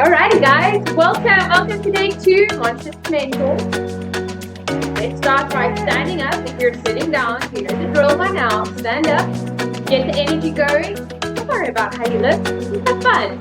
Alrighty, guys, welcome to day 2, Monsters Mentors. Let's start by standing up. If you're sitting down, you know the drill by now. Stand up, get the energy going. Don't worry about how you look. Have fun.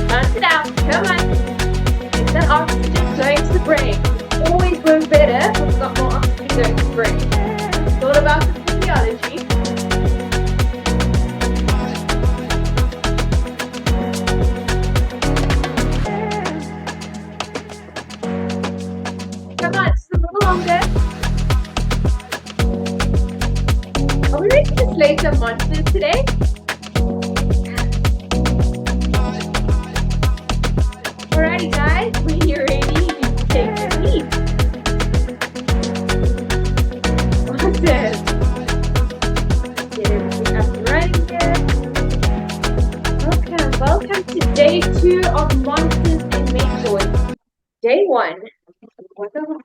Balance it out. Come on. Get that oxygen going to the brain. Always work better when we've got more oxygen going to the brain. It's all about the physiology. Come on, just a little longer. Are we ready to slay some monsters today? Alrighty, guys, when you're ready, you can take your lead. Awesome. Get everything up and running here. Welcome to day 2 of Monsters and Mentors. Day 1. What a lot.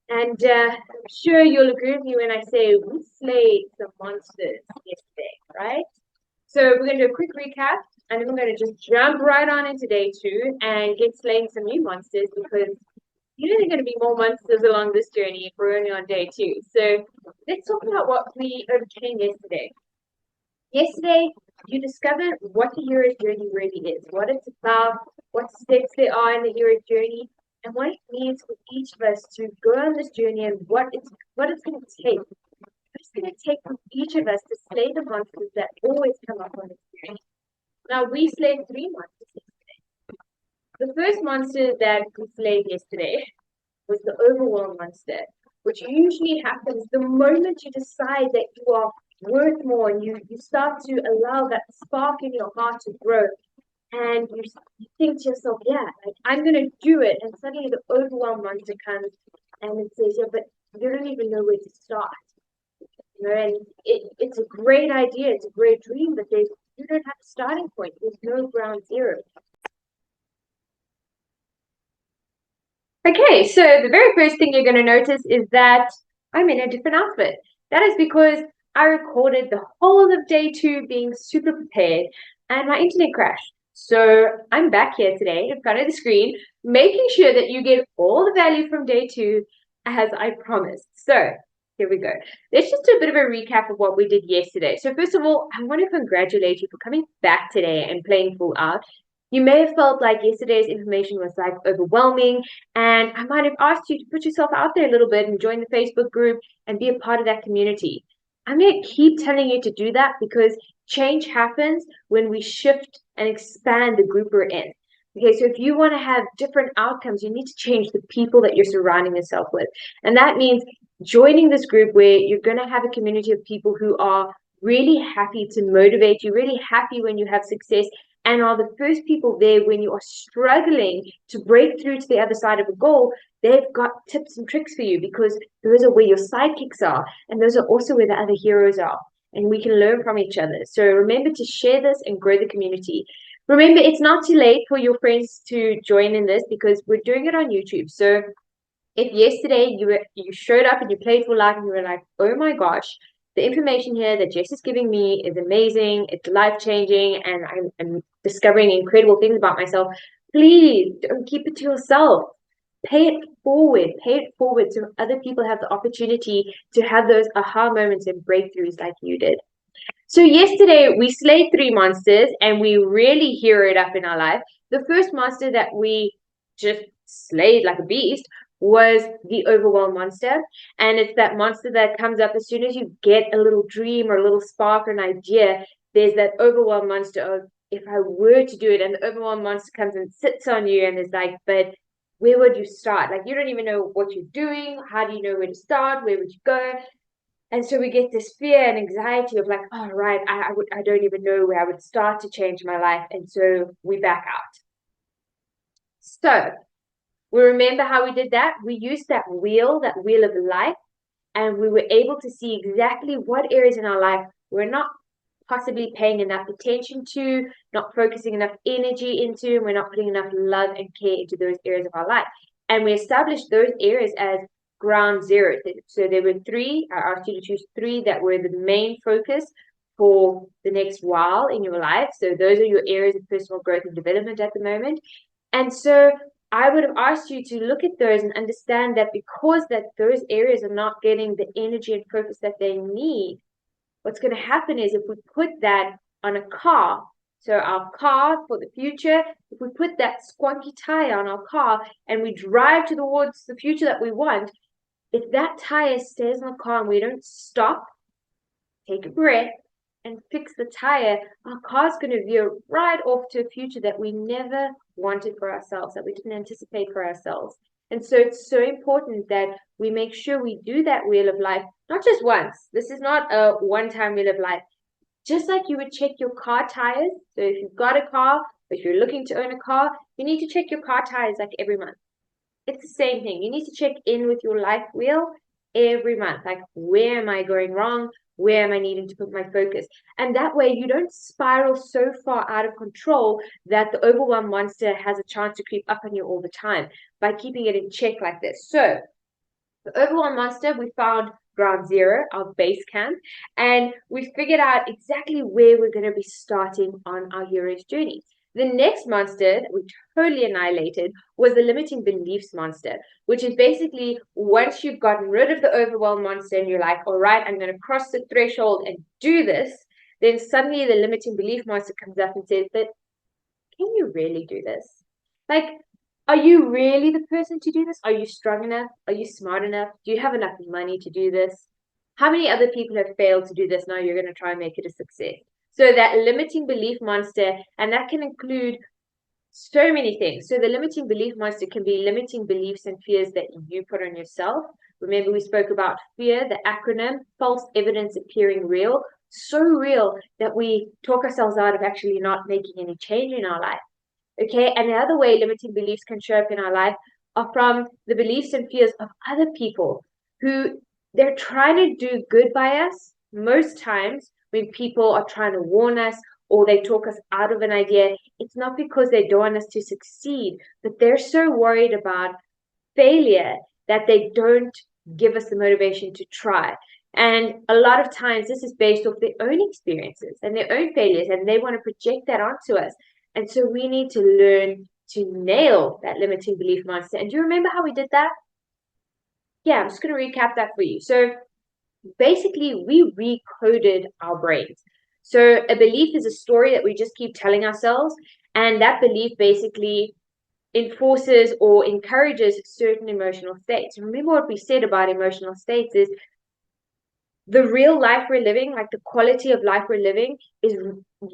And I'm sure you'll agree with me when I say we slayed some monsters yesterday, right? So we're going to do a quick recap, and then we're going to just jump right on into day 2 and get slaying some new monsters, because you know there are going to be more monsters along this journey if we're only on day 2. So let's talk about what we overcame yesterday. Yesterday, you discovered what the hero's journey really is, what it's about, what steps there are in the hero's journey, and what it means for each of us to go on this journey, and what it's going to take. It's going to take from each of us to slay the monsters that always come up on this journey. Now, we slayed 3 monsters yesterday. The first monster that we slayed yesterday was the overwhelm monster, which usually happens the moment you decide that you are worth more, and you start to allow that spark in your heart to grow. And you think to yourself, yeah, like, I'm going to do it. And suddenly the overwhelm monster comes and it says, yeah, but you don't even know where to start. You know, and it's a great idea, it's a great dream, but you don't have a starting point. There's no ground zero. Okay, so the very first thing you're going to notice is that I'm in a different outfit. That is because I recorded the whole of day 2 being super prepared, and my internet crashed. So I'm back here today in front of the screen, making sure that you get all the value from day 2 as I promised. So here we go. Let's just do a bit of a recap of what we did yesterday. So first of all, I want to congratulate you for coming back today and playing full out. You may have felt like yesterday's information was like overwhelming, and I might have asked you to put yourself out there a little bit and join the Facebook group and be a part of that community. I'm going to keep telling you to do that, because change happens when we shift and expand the group we're in. Okay, so if you want to have different outcomes, you need to change the people that you're surrounding yourself with. And that means joining this group where you're going to have a community of people who are really happy to motivate you, really happy when you have success, and are the first people there when you are struggling to break through to the other side of a goal. They've got tips and tricks for you, because those are where your sidekicks are, and those are also where the other heroes are, and we can learn from each other. So remember to share this and grow the community. Remember, it's not too late for your friends to join in this, because we're doing it on YouTube. So if yesterday you showed up and you played full out and you were like, oh my gosh, the information here that Jess is giving me is amazing, it's life-changing, and I'm discovering incredible things about myself, please don't keep it to yourself. Pay it forward so other people have the opportunity to have those aha moments and breakthroughs like you did. So yesterday we slayed 3 monsters, and we really heroed up in our life. The first monster that we just slayed like a beast was the overwhelm monster, and it's that monster that comes up as soon as you get a little dream or a little spark or an idea. There's that overwhelm monster of, if I were to do it, and the overwhelm monster comes and sits on you and is like, but where would you start? Like, you don't even know what you're doing. How do you know where to start? Where would you go? And so we get this fear and anxiety of like, oh, right, I don't even know where I would start to change my life. And so we back out. So we remember how we did that. We used that wheel of life, and we were able to see exactly what areas in our life were not possibly paying enough attention to, not focusing enough energy into, and we're not putting enough love and care into those areas of our life. And we established those areas as ground zero. So there were three. I asked you to choose three that were the main focus for the next while in your life. So those are your areas of personal growth and development at the moment. And so I would have asked you to look at those and understand that because that those areas are not getting the energy and focus that they need, what's going to happen is if we put that on a car, so our car for the future, if we put that squonky tire on our car and we drive towards the future that we want, if that tire stays on the car and we don't stop, take a breath, and fix the tire, our car's going to veer right off to a future that we never wanted for ourselves, that we didn't anticipate for ourselves. And so it's so important that we make sure we do that wheel of life, not just once. This is not a one-time wheel of life. Just like you would check your car tires. So if you've got a car, if you're looking to own a car, you need to check your car tires like every month. It's the same thing. You need to check in with your life wheel every month. Like, where am I going wrong? Where am I needing to put my focus? And that way you don't spiral so far out of control that the overwhelm monster has a chance to creep up on you all the time by keeping it in check like this. So the overwhelm monster, we found ground zero, our base camp, and we figured out exactly where we're going to be starting on our hero's journey. The next monster that we totally annihilated was the limiting beliefs monster, which is basically once you've gotten rid of the overwhelm monster and you're like, all right, I'm going to cross the threshold and do this, then suddenly the limiting belief monster comes up and says, but can you really do this? Like, are you really the person to do this? Are you strong enough? Are you smart enough? Do you have enough money to do this? How many other people have failed to do this? Now you're going to try and make it a success. So that limiting belief monster, and that can include so many things. So the limiting belief monster can be limiting beliefs and fears that you put on yourself. Remember, we spoke about fear, the acronym, false evidence appearing real. So real that we talk ourselves out of actually not making any change in our life. Okay, and the other way limiting beliefs can show up in our life are from the beliefs and fears of other people who they're trying to do good by us. Most times when people are trying to warn us or they talk us out of an idea, it's not because they don't want us to succeed, but they're so worried about failure that they don't give us the motivation to try. And a lot of times this is based off their own experiences and their own failures, and they want to project that onto us. And so we need to learn to nail that limiting belief monster. And do you remember how we did that? Yeah, I'm just going to recap that for you. So basically, we recoded our brains. So a belief is a story that we just keep telling ourselves. And that belief basically enforces or encourages certain emotional states. Remember what we said about emotional states is the real life we're living, like the quality of life we're living, is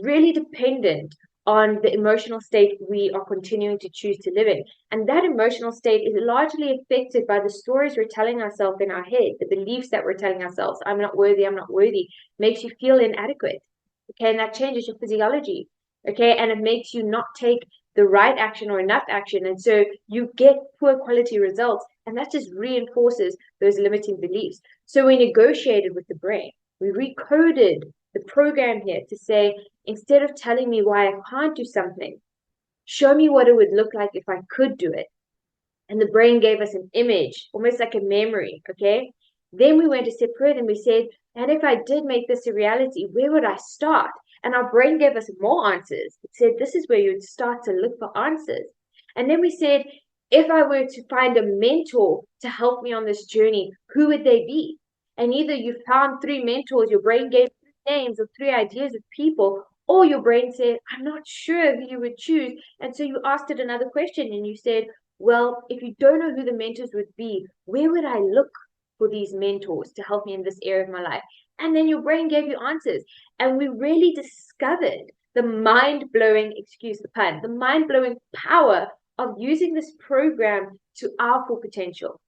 really dependent on the emotional state we are continuing to choose to live in. And that emotional state is largely affected by the stories we're telling ourselves in our head, the beliefs that we're telling ourselves. I'm not worthy, makes you feel inadequate. Okay, and that changes your physiology. Okay, and it makes you not take the right action or enough action. And so you get poor quality results. And that just reinforces those limiting beliefs. So we negotiated with the brain. We recoded the program here to say, instead of telling me why I can't do something, show me what it would look like if I could do it. And the brain gave us an image, almost like a memory, okay? Then we went a step further and we said, and if I did make this a reality, where would I start? And our brain gave us more answers. It said, this is where you would start to look for answers. And then we said, if I were to find a mentor to help me on this journey, who would they be? And either you found three mentors, your brain gave names or three ideas of people, or your brain said, I'm not sure who you would choose. And so you asked it another question and you said, well, if you don't know who the mentors would be, where would I look for these mentors to help me in this area of my life? And then your brain gave you answers. And we really discovered the mind-blowing, excuse the pun, the mind-blowing power of using this program to our full potential.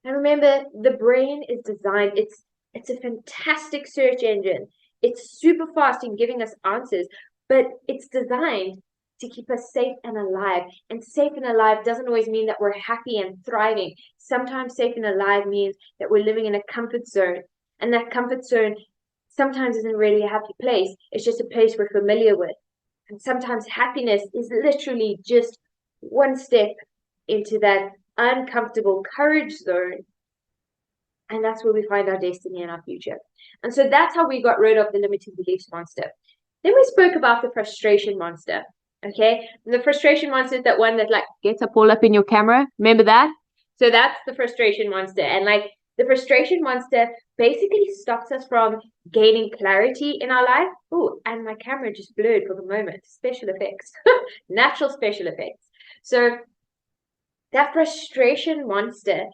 And remember, the brain is designed, it's a fantastic search engine. It's super fast in giving us answers, but it's designed to keep us safe and alive. And safe and alive doesn't always mean that we're happy and thriving. Sometimes safe and alive means that we're living in a comfort zone. And that comfort zone sometimes isn't really a happy place. It's just a place we're familiar with. And sometimes happiness is literally just one step into that uncomfortable courage zone. And that's where we find our destiny and our future. And so that's how we got rid of the limiting beliefs monster. Then we spoke about the frustration monster. Okay. And the frustration monster is that one that like gets up all up in your camera. Remember that? So that's the frustration monster. And like the frustration monster basically stops us from gaining clarity in our life. Oh, and my camera just blurred for the moment. Special effects, natural special effects. So that frustration monster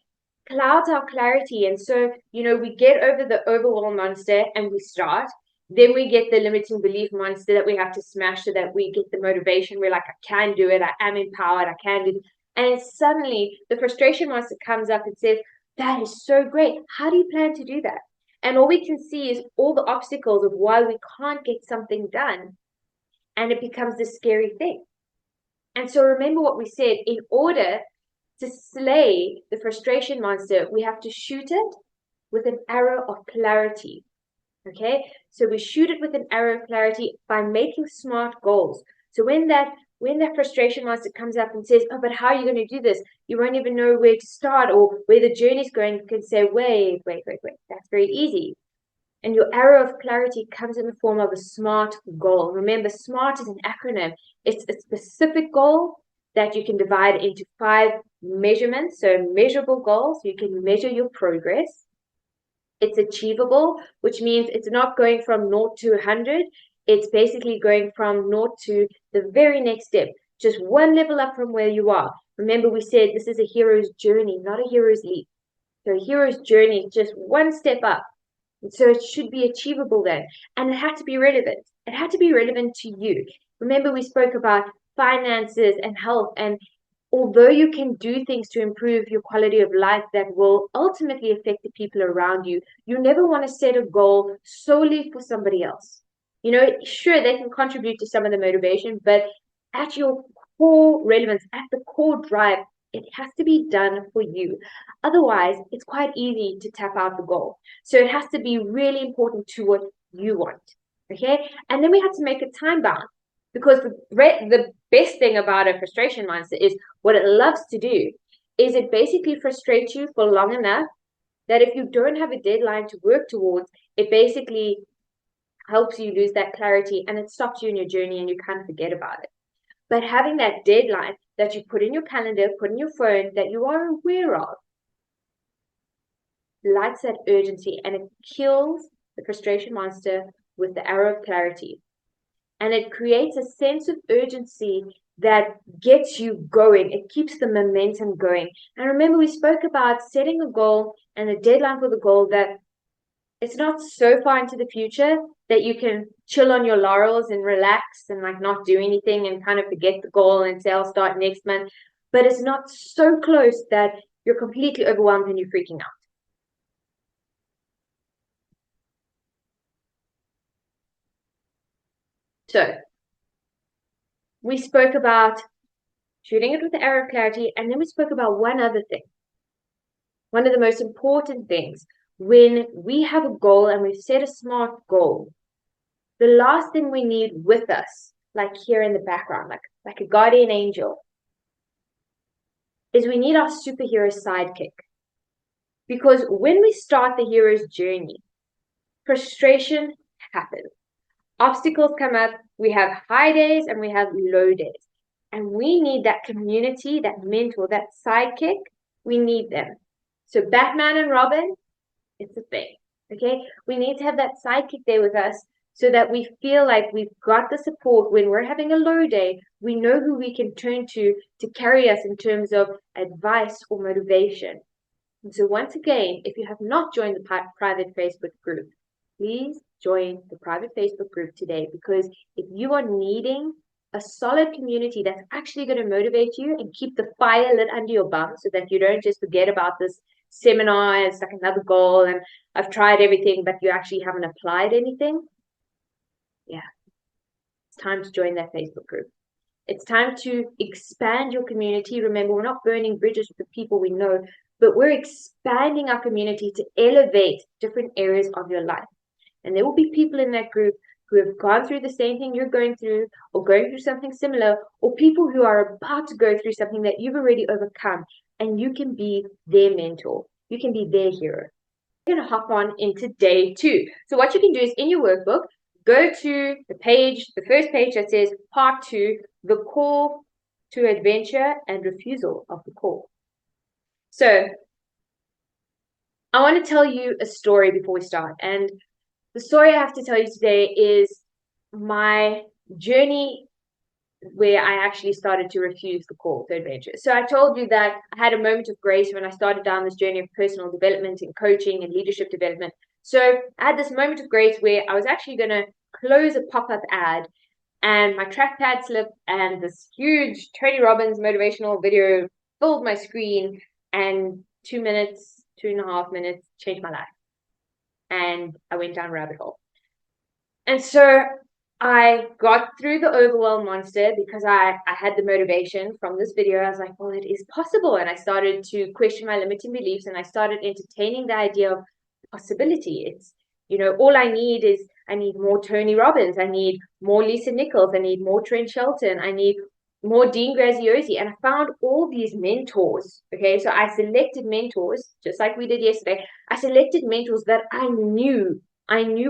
clouds our clarity. And so, we get over the overwhelm monster and we start. Then we get the limiting belief monster that we have to smash so that we get the motivation. We're like, I can do it. I am empowered. I can do it. And suddenly the frustration monster comes up and says, that is so great. How do you plan to do that? And all we can see is all the obstacles of why we can't get something done. And it becomes this scary thing. And so remember what we said, in order to slay the frustration monster, we have to shoot it with an arrow of clarity. Okay, so we shoot it with an arrow of clarity by making smart goals. So when that frustration monster comes up and says, oh, but how are you going to do this? You won't even know where to start or where the journey's going. You can say, wait. That's very easy. And your arrow of clarity comes in the form of a SMART goal. Remember, SMART is an acronym. It's a specific goal that you can divide into 5 measurements. So measurable goals, you can measure your progress. It's achievable, which means it's not going from 0 to 100. It's basically going from 0 to the very next step, just one level up from where you are. Remember, we said this is a hero's journey, not a hero's leap. So a hero's journey is just one step up. And so it should be achievable then. And it had to be relevant. It had to be relevant to you. Remember, we spoke about finances and health. And although you can do things to improve your quality of life that will ultimately affect the people around you, you never want to set a goal solely for somebody else. Sure, they can contribute to some of the motivation, but at your core relevance, at the core drive, it has to be done for you. Otherwise, it's quite easy to tap out the goal. So it has to be really important to what you want. Okay. And then we have to make it time bound, because the best thing about a frustration monster is what it loves to do is it basically frustrates you for long enough that if you don't have a deadline to work towards, it basically helps you lose that clarity and it stops you in your journey and you kind of forget about it. But having that deadline that you put in your calendar, put in your phone, that you are aware of, lights that urgency, and it kills the frustration monster with the arrow of clarity. And it creates a sense of urgency that gets you going. It keeps the momentum going. And remember, we spoke about setting a goal and a deadline for the goal that it's not so far into the future that you can chill on your laurels and relax and like not do anything and kind of forget the goal and say, I'll start next month. But it's not so close that you're completely overwhelmed and you're freaking out. So we spoke about shooting it with the arrow of clarity, and then we spoke about one other thing. One of the most important things when we have a goal and we've set a SMART goal, the last thing we need with us, like here in the background, like a guardian angel, is we need our superhero sidekick. Because when we start the hero's journey, frustration happens. Obstacles come up. We have high days and we have low days. And we need that community, that mentor, that sidekick. We need them. So Batman and Robin, it's a thing. Okay? We need to have that sidekick there with us so that we feel like we've got the support when we're having a low day. We know who we can turn to carry us in terms of advice or motivation. And so once again, if you have not joined the private Facebook group, please join the private Facebook group today, because if you are needing a solid community that's actually going to motivate you and keep the fire lit under your bum so that you don't just forget about this seminar, it's like another goal and I've tried everything, but you actually haven't applied anything. Yeah, it's time to join that Facebook group. It's time to expand your community. Remember, we're not burning bridges with the people we know, but we're expanding our community to elevate different areas of your life. And there will be people in that group who have gone through the same thing you're going through, or going through something similar, or people who are about to go through something that you've already overcome, and you can be their mentor. You can be their hero. We're going to hop on into day 2. So what you can do is in your workbook, go to the first page that says part 2, the call to adventure and refusal of the call. So I want to tell you a story before we start. And the story I have to tell you today is my journey where I actually started to refuse the call to adventure. So I told you that I had a moment of grace when I started down this journey of personal development and coaching and leadership development. So I had this moment of grace where I was actually going to close a pop-up ad, and my trackpad slipped, and this huge Tony Robbins motivational video filled my screen, and 2.5 minutes changed my life. And I went down a rabbit hole. And so I got through the overwhelm monster because I had the motivation from this video. I was like, well, it is possible. And I started to question my limiting beliefs, and I started entertaining the idea of possibility. It's, all I need is, I need more Tony Robbins. I need more Lisa Nichols. I need more Trent Shelton. I need more Dean Graziosi. And I found all these mentors. Okay. So I selected mentors, just like we did yesterday. I selected mentors that I knew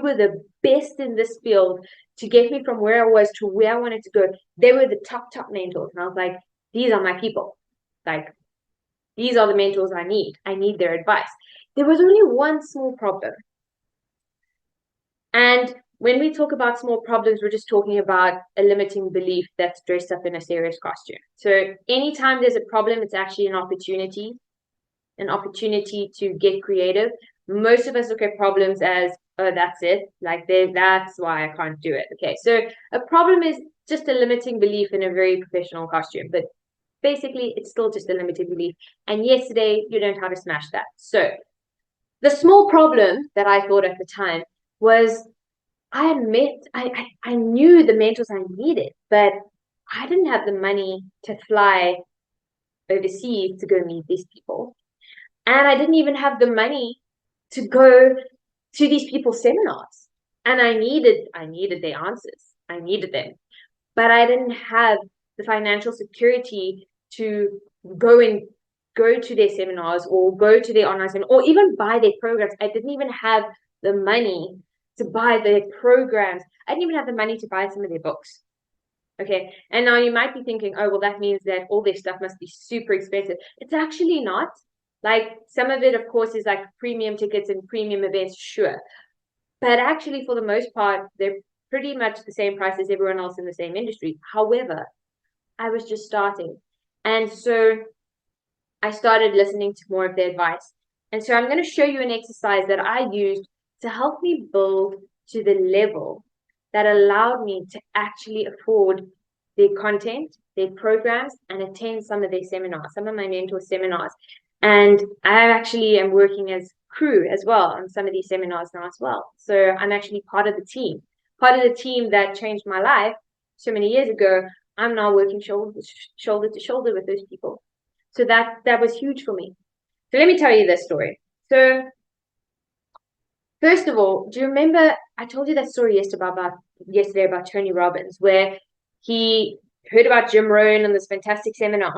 were the best in this field to get me from where I was to where I wanted to go. They were the top mentors. And I was like, these are my people. Like, these are the mentors I need. I need their advice. There was only one small problem. And when we talk about small problems, we're just talking about a limiting belief that's dressed up in a serious costume. So anytime there's a problem, it's actually an opportunity to get creative. Most of us look at problems as, oh, that's it. Like, that's why I can't do it. Okay, so a problem is just a limiting belief in a very professional costume. But basically, it's still just a limiting belief. And yesterday, you learned how to smash that. So the small problem that I thought at the time was I knew the mentors I needed, but I didn't have the money to fly overseas to go meet these people. And I didn't even have the money to go to these people's seminars. And I needed their answers. I needed them. But I didn't have the financial security to go to their seminars or go to their online seminars or even buy their programs. I didn't even have the money to buy their programs. I didn't even have the money to buy some of their books. Okay. And now you might be thinking, oh, well, that means that all their stuff must be super expensive. It's actually not. Like, some of it, of course, is like premium tickets and premium events, sure. But actually, for the most part, they're pretty much the same price as everyone else in the same industry. However, I was just starting. And so I started listening to more of their advice. And so I'm going to show you an exercise that I used to help me build to the level that allowed me to actually afford their content, their programs, and attend some of their seminars, some of my mentor seminars. And I actually am working as crew as well on some of these seminars now as well. So I'm actually part of the team that changed my life so many years ago. I'm now working shoulder to shoulder with those people. So that was huge for me. So let me tell you this story. So first of all, do you remember I told you that story yesterday about Tony Robbins, where he heard about Jim Rohn and this fantastic seminar,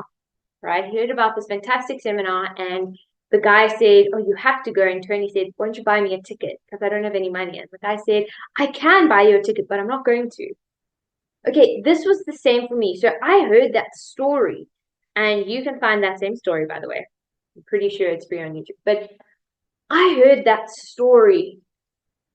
right? He heard about this fantastic seminar, and the guy said, oh, you have to go. And Tony said, why don't you buy me a ticket? Because I don't have any money. And the guy said, I can buy you a ticket, but I'm not going to. Okay, this was the same for me. So I heard that story, and you can find that same story, by the way. I'm pretty sure it's free on YouTube. But I heard that story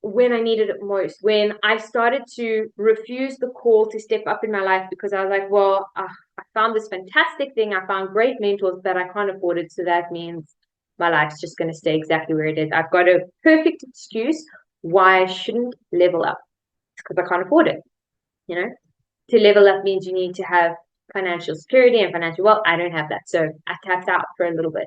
when I needed it most, when I started to refuse the call to step up in my life because I was like, well, I found this fantastic thing. I found great mentors, but I can't afford it. So that means my life's just going to stay exactly where it is. I've got a perfect excuse why I shouldn't level up. It's because I can't afford it. To level up means you need to have financial security and financial wealth. I don't have that. So I tapped out for a little bit.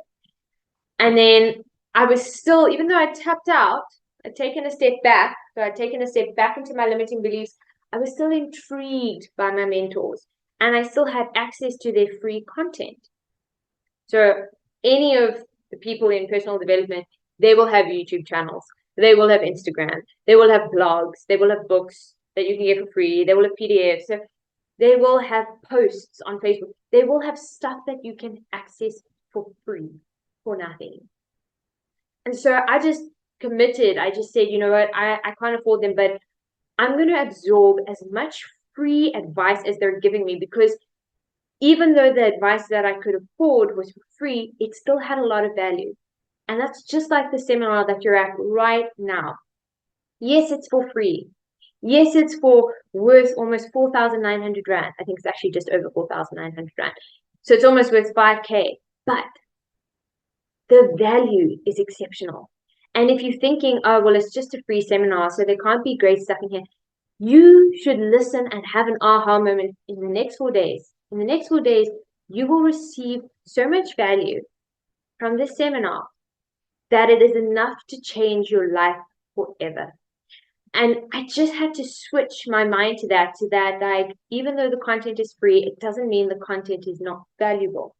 And then I was still, even though I tapped out, I'd taken a step back. So I'd taken a step back into my limiting beliefs. I was still intrigued by my mentors, and I still had access to their free content. So any of the people in personal development, they will have YouTube channels. They will have Instagram. They will have blogs. They will have books that you can get for free. They will have PDFs. So they will have posts on Facebook. They will have stuff that you can access for free, for nothing. And so I just committed. I just said, you know what, I can't afford them, but I'm going to absorb as much free advice as they're giving me, because even though the advice that I could afford was for free, it still had a lot of value. And that's just like the seminar that you're at right now. Yes, it's for free. Yes, it's for worth almost 4,900 Rand. I think it's actually just over 4,900 Rand. So it's almost worth 5K. But the value is exceptional. And if you're thinking, oh, well, it's just a free seminar, so there can't be great stuff in here, you should listen and have an aha moment in the next 4 days. In the next 4 days, you will receive so much value from this seminar that it is enough to change your life forever. And I just had to switch my mind to that, like, even though the content is free, it doesn't mean the content is not valuable.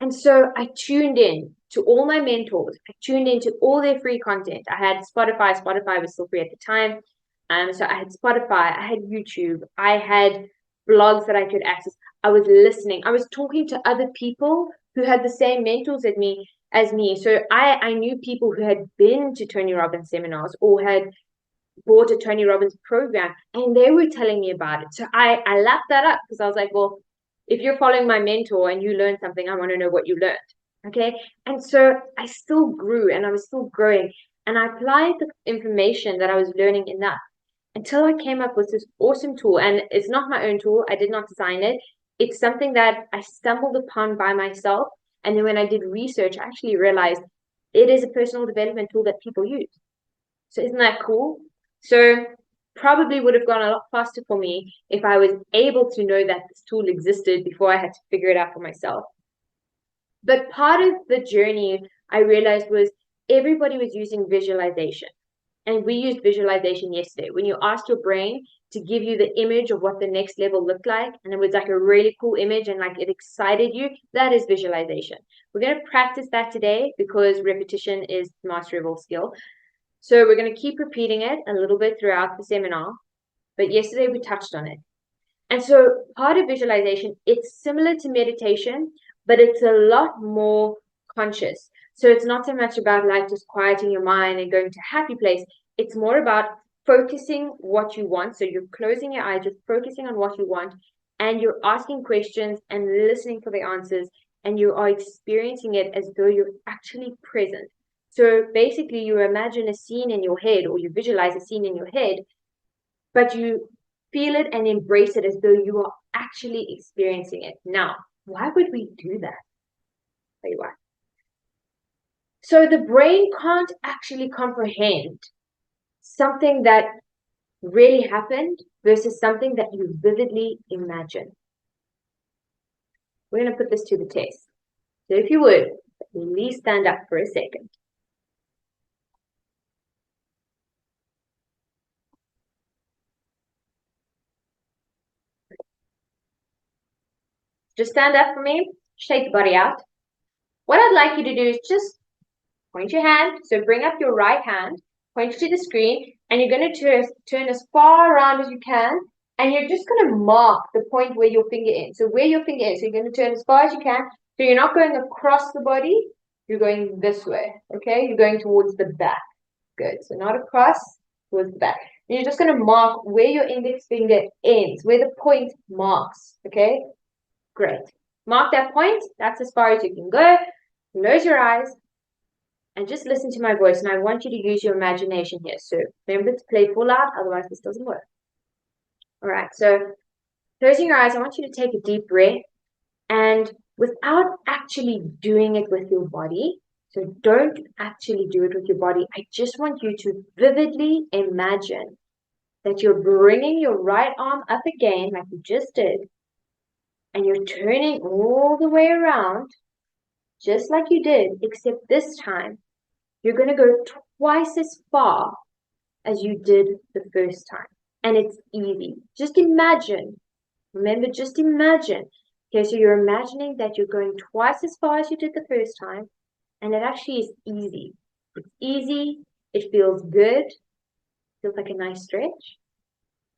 And so I tuned in to all my mentors. I tuned into all their free content. I had Spotify. Spotify was still free at the time. So I had Spotify, I had YouTube, I had blogs that I could access. I was listening. I was talking to other people who had the same mentors as me. So I knew people who had been to Tony Robbins seminars or had bought a Tony Robbins program, and they were telling me about it. So I lapped that up because I was like, well, if you're following my mentor and you learned something, I want to know what you learned. Okay. And so I still grew and I was still growing, and I applied the information that I was learning in that until I came up with this awesome tool. And it's not my own tool. I did not design it. It's something that I stumbled upon by myself. And then when I did research, I actually realized it is a personal development tool that people use. So isn't that cool? So probably would have gone a lot faster for me if I was able to know that this tool existed before I had to figure it out for myself. But part of the journey I realized was everybody was using visualization. And we used visualization yesterday. When you asked your brain to give you the image of what the next level looked like, and it was like a really cool image and like it excited you, that is visualization. We're going to practice that today because repetition is the mastery of all skill. So we're going to keep repeating it a little bit throughout the seminar. But yesterday we touched on it. And so part of visualization, it's similar to meditation, but it's a lot more conscious. So it's not so much about like just quieting your mind and going to a happy place. It's more about focusing what you want. So you're closing your eyes, just focusing on what you want, and you're asking questions and listening for the answers, and you are experiencing it as though you're actually present. So basically you imagine a scene in your head, or you visualize a scene in your head, but you feel it and embrace it as though you are actually experiencing it. Now, why would we do that? I'll tell you why. So the brain can't actually comprehend something that really happened versus something that you vividly imagine. We're going to put this to the test. So if you would, please stand up for a second. Just stand up for me. Shake the body out. What I'd like you to do is just point your hand. So bring up your right hand, point to the screen, and you're going to turn as far around as you can. And you're just going to mark the point where your finger ends. So where your finger ends. So you're going to turn as far as you can. So you're not going across the body. You're going this way. Okay? You're going towards the back. Good. So not across, towards the back. And you're just going to mark where your index finger ends, where the point marks. Okay? Great. Mark that point. That's as far as you can go. Close your eyes and just listen to my voice. And I want you to use your imagination here. So remember to play full out, otherwise this doesn't work. All right. So closing your eyes, I want you to take a deep breath. And without actually doing it with your body, so don't actually do it with your body. I just want you to vividly imagine that you're bringing your right arm up again, like you just did, and you're turning all the way around, just like you did, except this time, you're going to go twice as far as you did the first time. And it's easy. Just imagine. Remember, just imagine. Okay, so you're imagining that you're going twice as far as you did the first time, and it actually is easy. It's easy, It feels good. Feels like a nice stretch.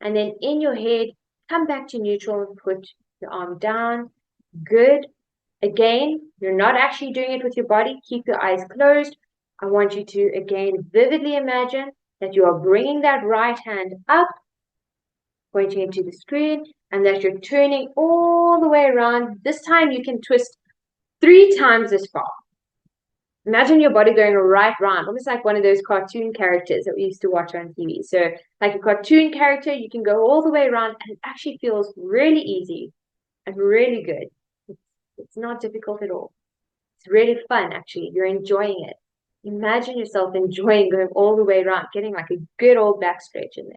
And then in your head, come back to neutral and put your arm down. Good. Again, you're not actually doing it with your body. Keep your eyes closed. I want you to, again, vividly imagine that you are bringing that right hand up, pointing into the screen, and that you're turning all the way around. This time you can twist 3 times as far. Imagine your body going right round, almost like one of those cartoon characters that we used to watch on TV. So like a cartoon character, you can go all the way around, and it actually feels really easy and really good. It's not difficult at all. It's really fun, actually. You're enjoying it. Imagine yourself enjoying going all the way around, getting like a good old back stretch in there.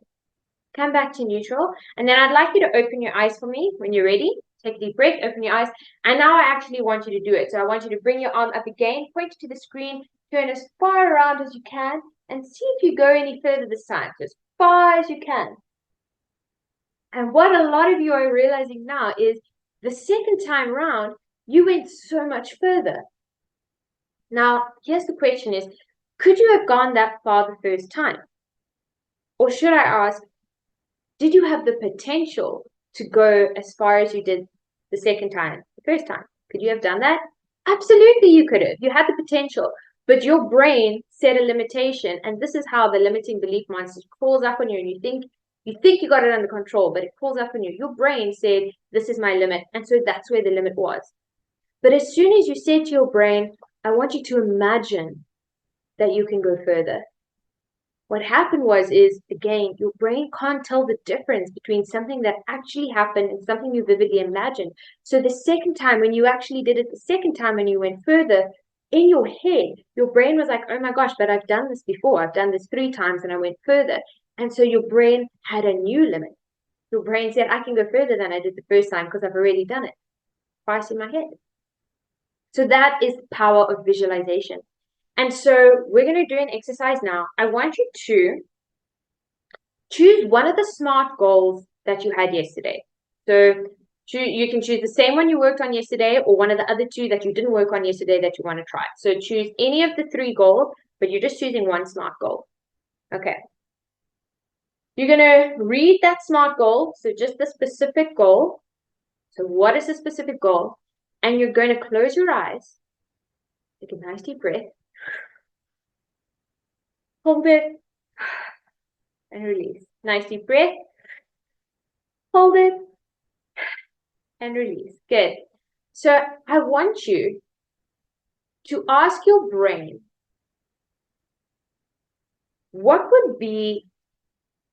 Come back to neutral, and then I'd like you to open your eyes for me when you're ready. Take a deep breath, open your eyes, and now I actually want you to do it. So I want you to bring your arm up again, point to the screen, turn as far around as you can, and see if you go any further this time, so as far as you can. And what a lot of you are realizing now is the second time round, you went so much further. Now, here's the question is, could you have gone that far the first time? Or should I ask, did you have the potential to go as far as you did the second time, the first time? Could you have done that? Absolutely, you could have. You had the potential, but your brain set a limitation, and this is how the limiting belief monster crawls up on you, and you think you got it under control, but it crawls up on you. Your brain said, this is my limit, and so that's where the limit was. But as soon as you said to your brain, I want you to imagine that you can go further. What happened is, again, your brain can't tell the difference between something that actually happened and something you vividly imagined. So the second time, when you actually did it the second time and you went further, in your head, your brain was like, oh my gosh, but I've done this before. I've done this 3 times and I went further. And so your brain had a new limit. Your brain said, I can go further than I did the first time because I've already done it twice in my head. So that is the power of visualization. And so we're going to do an exercise now. I want you to choose one of the SMART goals that you had yesterday. So you can choose the same one you worked on yesterday or one of the other 2 that you didn't work on yesterday that you want to try. So choose any of the 3 goals, but you're just choosing one SMART goal. Okay. You're going to read that SMART goal, so just the specific goal. So what is the specific goal? And you're going to close your eyes. Take a nice deep breath. Hold it and release. Nice deep breath. Hold it and release. Good. So I want you to ask your brain, what would be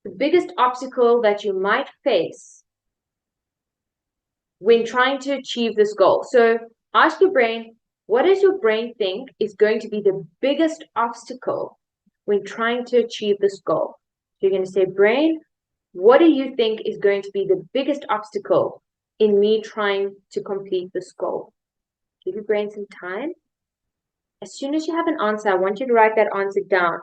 the biggest obstacle that you might face when trying to achieve this goal? So ask your brain, what does your brain think is going to be the biggest obstacle when trying to achieve this goal? So you're going to say, brain, what do you think is going to be the biggest obstacle in me trying to complete this goal? Give your brain some time. As soon as you have an answer, I want you to write that answer down.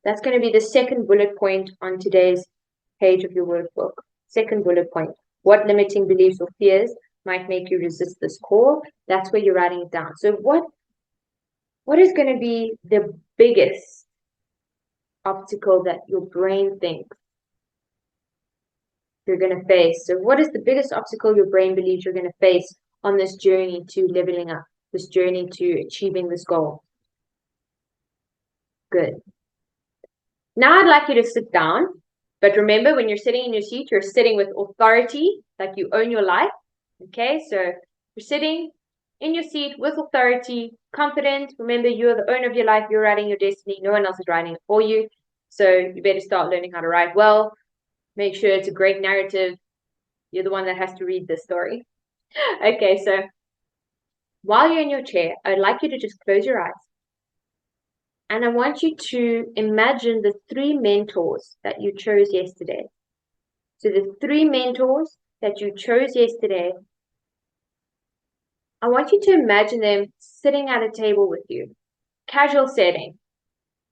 That's going to be the second bullet point on today's page of your workbook. Second bullet point. What limiting beliefs or fears might make you resist this call? That's where you're writing it down. So what is going to be the biggest obstacle that your brain thinks you're going to face? So what is the biggest obstacle your brain believes you're going to face on this journey to leveling up, this journey to achieving this goal? Good. Now I'd like you to sit down, but remember, when you're sitting in your seat, you're sitting with authority, like you own your life. Okay, so you're sitting in your seat with authority, confident. Remember, you're the owner of your life. You're writing your destiny. No one else is writing it for you. So you better start learning how to write well. Make sure it's a great narrative. You're the one that has to read this story. Okay, so while you're in your chair, I'd like you to just close your eyes. And I want you to imagine the 3 mentors that you chose yesterday. So the 3 mentors that you chose yesterday, I want you to imagine them sitting at a table with you. Casual setting.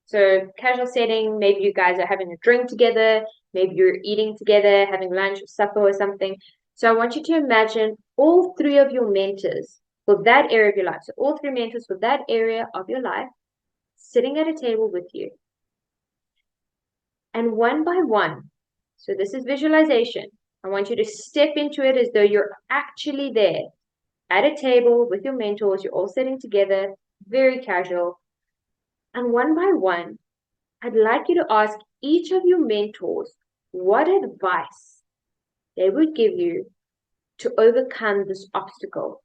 So casual setting, maybe you guys are having a drink together, maybe you're eating together, having lunch or supper or something. So I want you to imagine all 3 of your mentors for that area of your life. So all 3 mentors for that area of your life. sitting at a table with you. And one by one, so this is visualization. I want you to step into it as though you're actually there at a table with your mentors. You're all sitting together, very casual. And one by one, I'd like you to ask each of your mentors what advice they would give you to overcome this obstacle.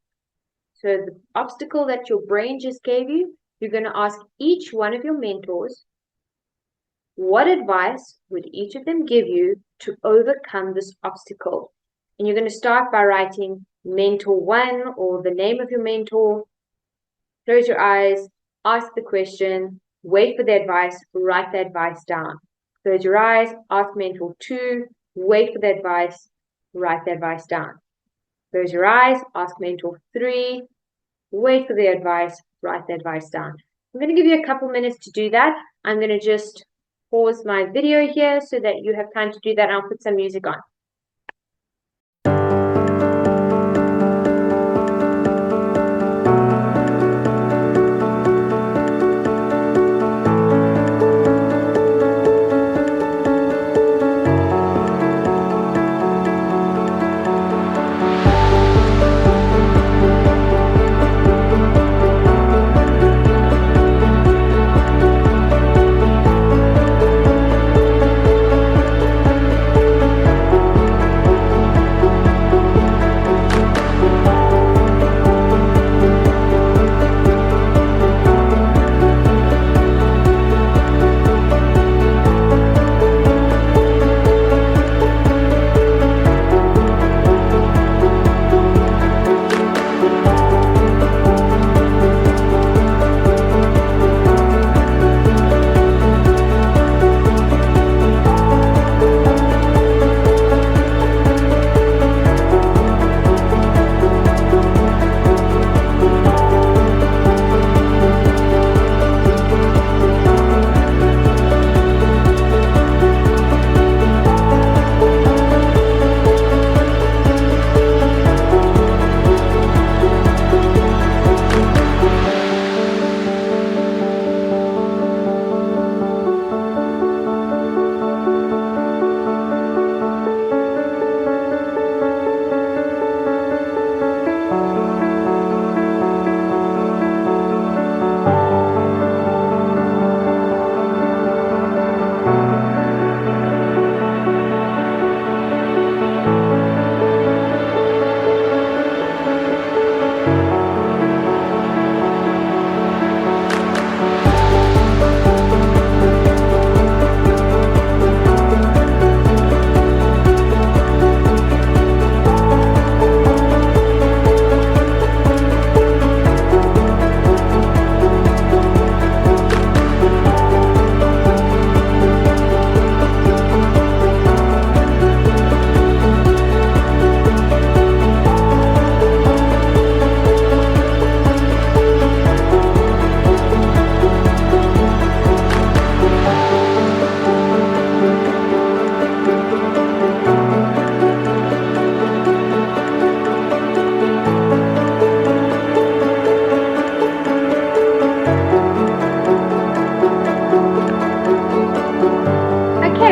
So the obstacle that your brain just gave you, you're going to ask each one of your mentors, what advice would each of them give you to overcome this obstacle? And you're going to start by writing mentor one or the name of your mentor. Close your eyes, ask the question, wait for the advice, write the advice down. Close your eyes, ask mentor two, wait for the advice, write the advice down. Close your eyes, ask mentor three, wait for the advice, write the advice down. I'm going to give you a couple minutes to do that. I'm going to just pause my video here so that you have time to do that. I'll put some music on.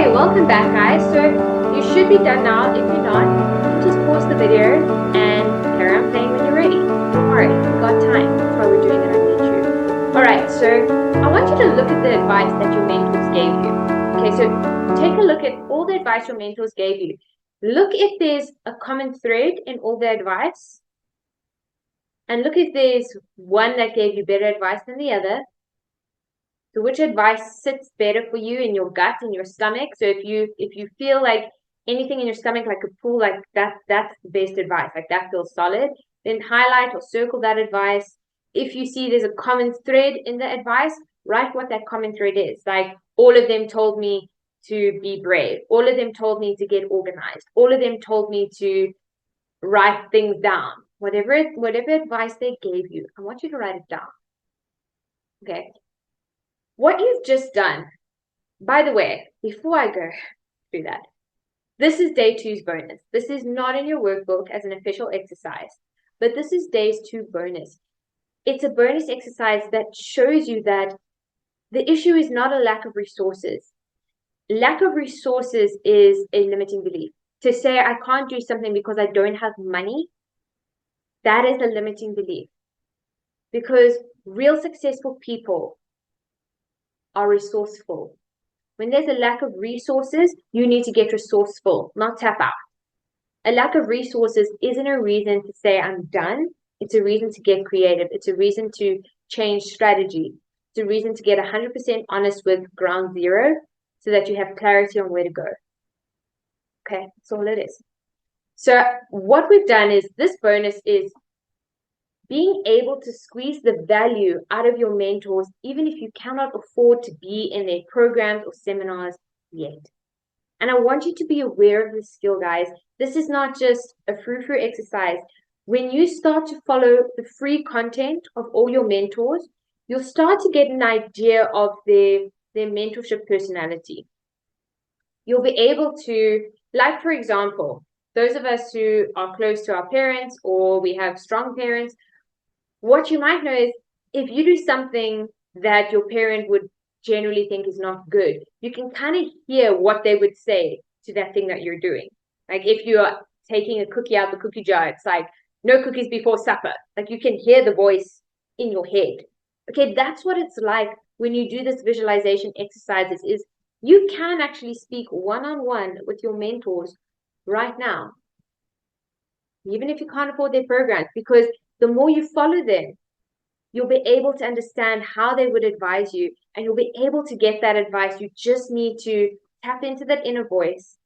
Welcome back, guys. So you should be done now. If you're not, just pause the video and carry on playing when you're ready. Don't worry, we've got time. That's why we're doing it on YouTube. Alright, so I want you to look at the advice that your mentors gave you. Okay, so take a look at all the advice your mentors gave you. Look if there's a common thread in all the advice. And look if there's one that gave you better advice than the other. So which advice sits better for you in your gut, in your stomach? So if you feel like anything in your stomach like a pool, like that's the best advice, like that feels solid, then highlight or circle that advice. If you see there's a common thread in the advice, write what that common thread is. Like all of them told me to be brave. All of them told me to get organized. All of them told me to write things down. Whatever advice they gave you, I want you to write it down. Okay. What you've just done, by the way, before I go through that, this is day 2's bonus. This is not in your workbook as an official exercise, but this is day 2 bonus. It's a bonus exercise that shows you that The issue is not a lack of resources. Lack of resources is a limiting belief. To say I can't do something because I don't have money, that is a limiting belief. Because real successful people are resourceful. When there's a lack of resources, you need to get resourceful, not tap out. A lack of resources isn't a reason to say I'm done. It's a reason to get creative. It's a reason to change strategy. It's a reason to get 100% honest with ground zero so that you have clarity on where to go. Okay, that's all it is. So what we've done is this bonus is being able to squeeze the value out of your mentors, even if you cannot afford to be in their programs or seminars yet. And I want you to be aware of this skill, guys. This is not just a frou-frou exercise. When you start to follow the free content of all your mentors, you'll start to get an idea of their mentorship personality. You'll be able to, like, for example, those of us who are close to our parents or we have strong parents, what you might know is if you do something that your parent would generally think is not good, you can kind of hear what they would say to that thing that you're doing. Like if you are taking a cookie out the cookie jar, it's like, no cookies before supper. Like you can hear the voice in your head. Okay, that's what it's like when you do this visualization exercises is you can actually speak one-on-one with your mentors right now, even if you can't afford their programs, because the more you follow them, you'll be able to understand how they would advise you and you'll be able to get that advice. You just need to tap into that inner voice,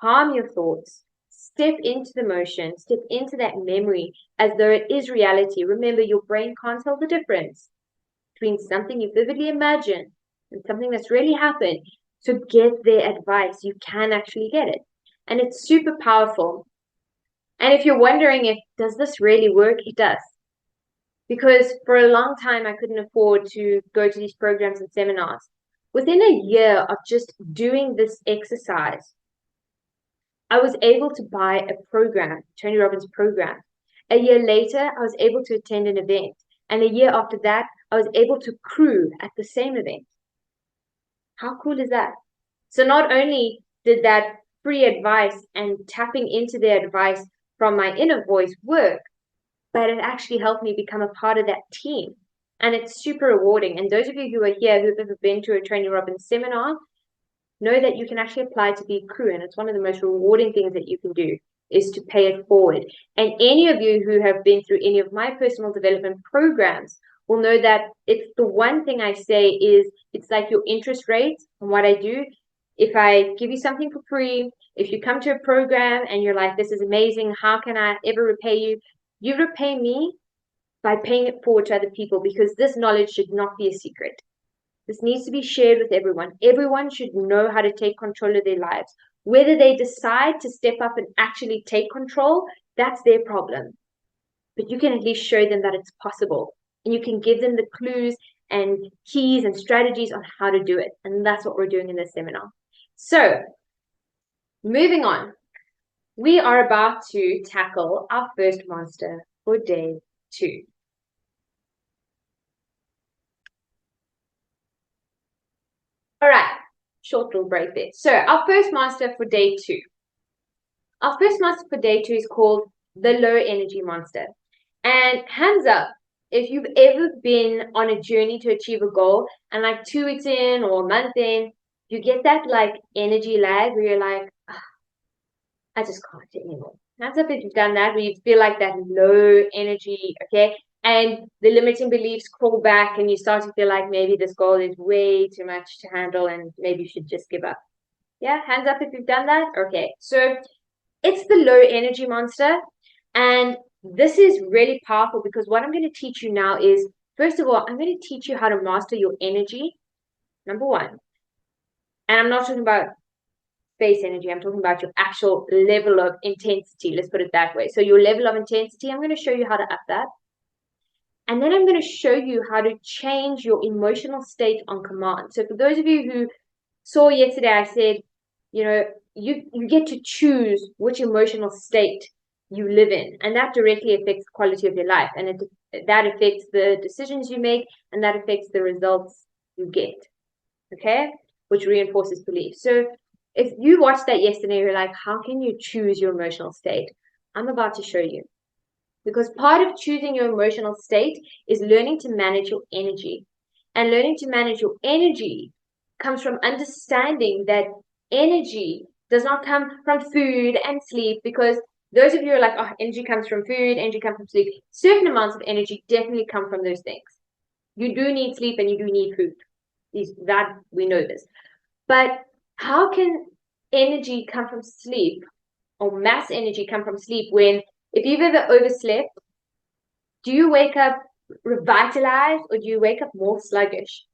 calm your thoughts, step into the motion, step into that memory as though it is reality. Remember, your brain can't tell the difference between something you vividly imagine and something that's really happened. So get their advice. You can actually get it. And it's super powerful. And if you're wondering if, does this really work? It does. Because for a long time, I couldn't afford to go to these programs and seminars. Within a year of just doing this exercise, I was able to buy a program, Tony Robbins program. A year later, I was able to attend an event. And a year after that, I was able to crew at the same event. How cool is that? So not only did that free advice and tapping into their advice from my inner voice work, but it actually helped me become a part of that team. And it's super rewarding. And those of you who are here who've ever been to a Tony Robbins seminar know that you can actually apply to be a crew. And it's one of the most rewarding things that you can do is to pay it forward. And any of you who have been through any of my personal development programs will know that it's the one thing I say is it's like your interest rate and what I do. If I give you something for free, if you come to a program and you're like, this is amazing, how can I ever repay you? You repay me by paying it forward to other people because this knowledge should not be a secret. This needs to be shared with everyone. Everyone should know how to take control of their lives. Whether they decide to step up and actually take control, that's their problem. But you can at least show them that it's possible. And you can give them the clues and keys and strategies on how to do it. And that's what we're doing in this seminar. So, moving on. We are about to tackle our first monster for day 2. All right, short little break there. So our first master for day 2. Our first master for day 2 is called the low energy monster. And hands up, if you've ever been on a journey to achieve a goal and like 2 weeks in or a month in, you get that like energy lag where you're like, I just can't do it anymore. Hands up if you've done that, where you feel like that low energy, okay? And the limiting beliefs crawl back and you start to feel like maybe this goal is way too much to handle and maybe you should just give up. Yeah, hands up if you've done that. Okay, so it's the low energy monster. And this is really powerful because what I'm going to teach you now is, first of all, I'm going to teach you how to master your energy, number 1. And I'm not talking about space energy. I'm talking about your actual level of intensity. Let's put it that way. So your level of intensity, I'm going to show you how to up that. And then I'm going to show you how to change your emotional state on command. So for those of you who saw yesterday, I said, you know, you get to choose which emotional state you live in. And that directly affects the quality of your life. And that affects the decisions you make. And that affects the results you get, okay? Which reinforces belief. So if you watched that yesterday, you're like, how can you choose your emotional state? I'm about to show you. Because part of choosing your emotional state is learning to manage your energy. And learning to manage your energy comes from understanding that energy does not come from food and sleep, because those of you are like, oh, energy comes from food, energy comes from sleep. Certain amounts of energy definitely come from those things. You do need sleep and you do need food. That we know this. But how can energy come from sleep, or mass energy come from sleep, when if you've ever overslept, do you wake up revitalized or do you wake up more sluggish?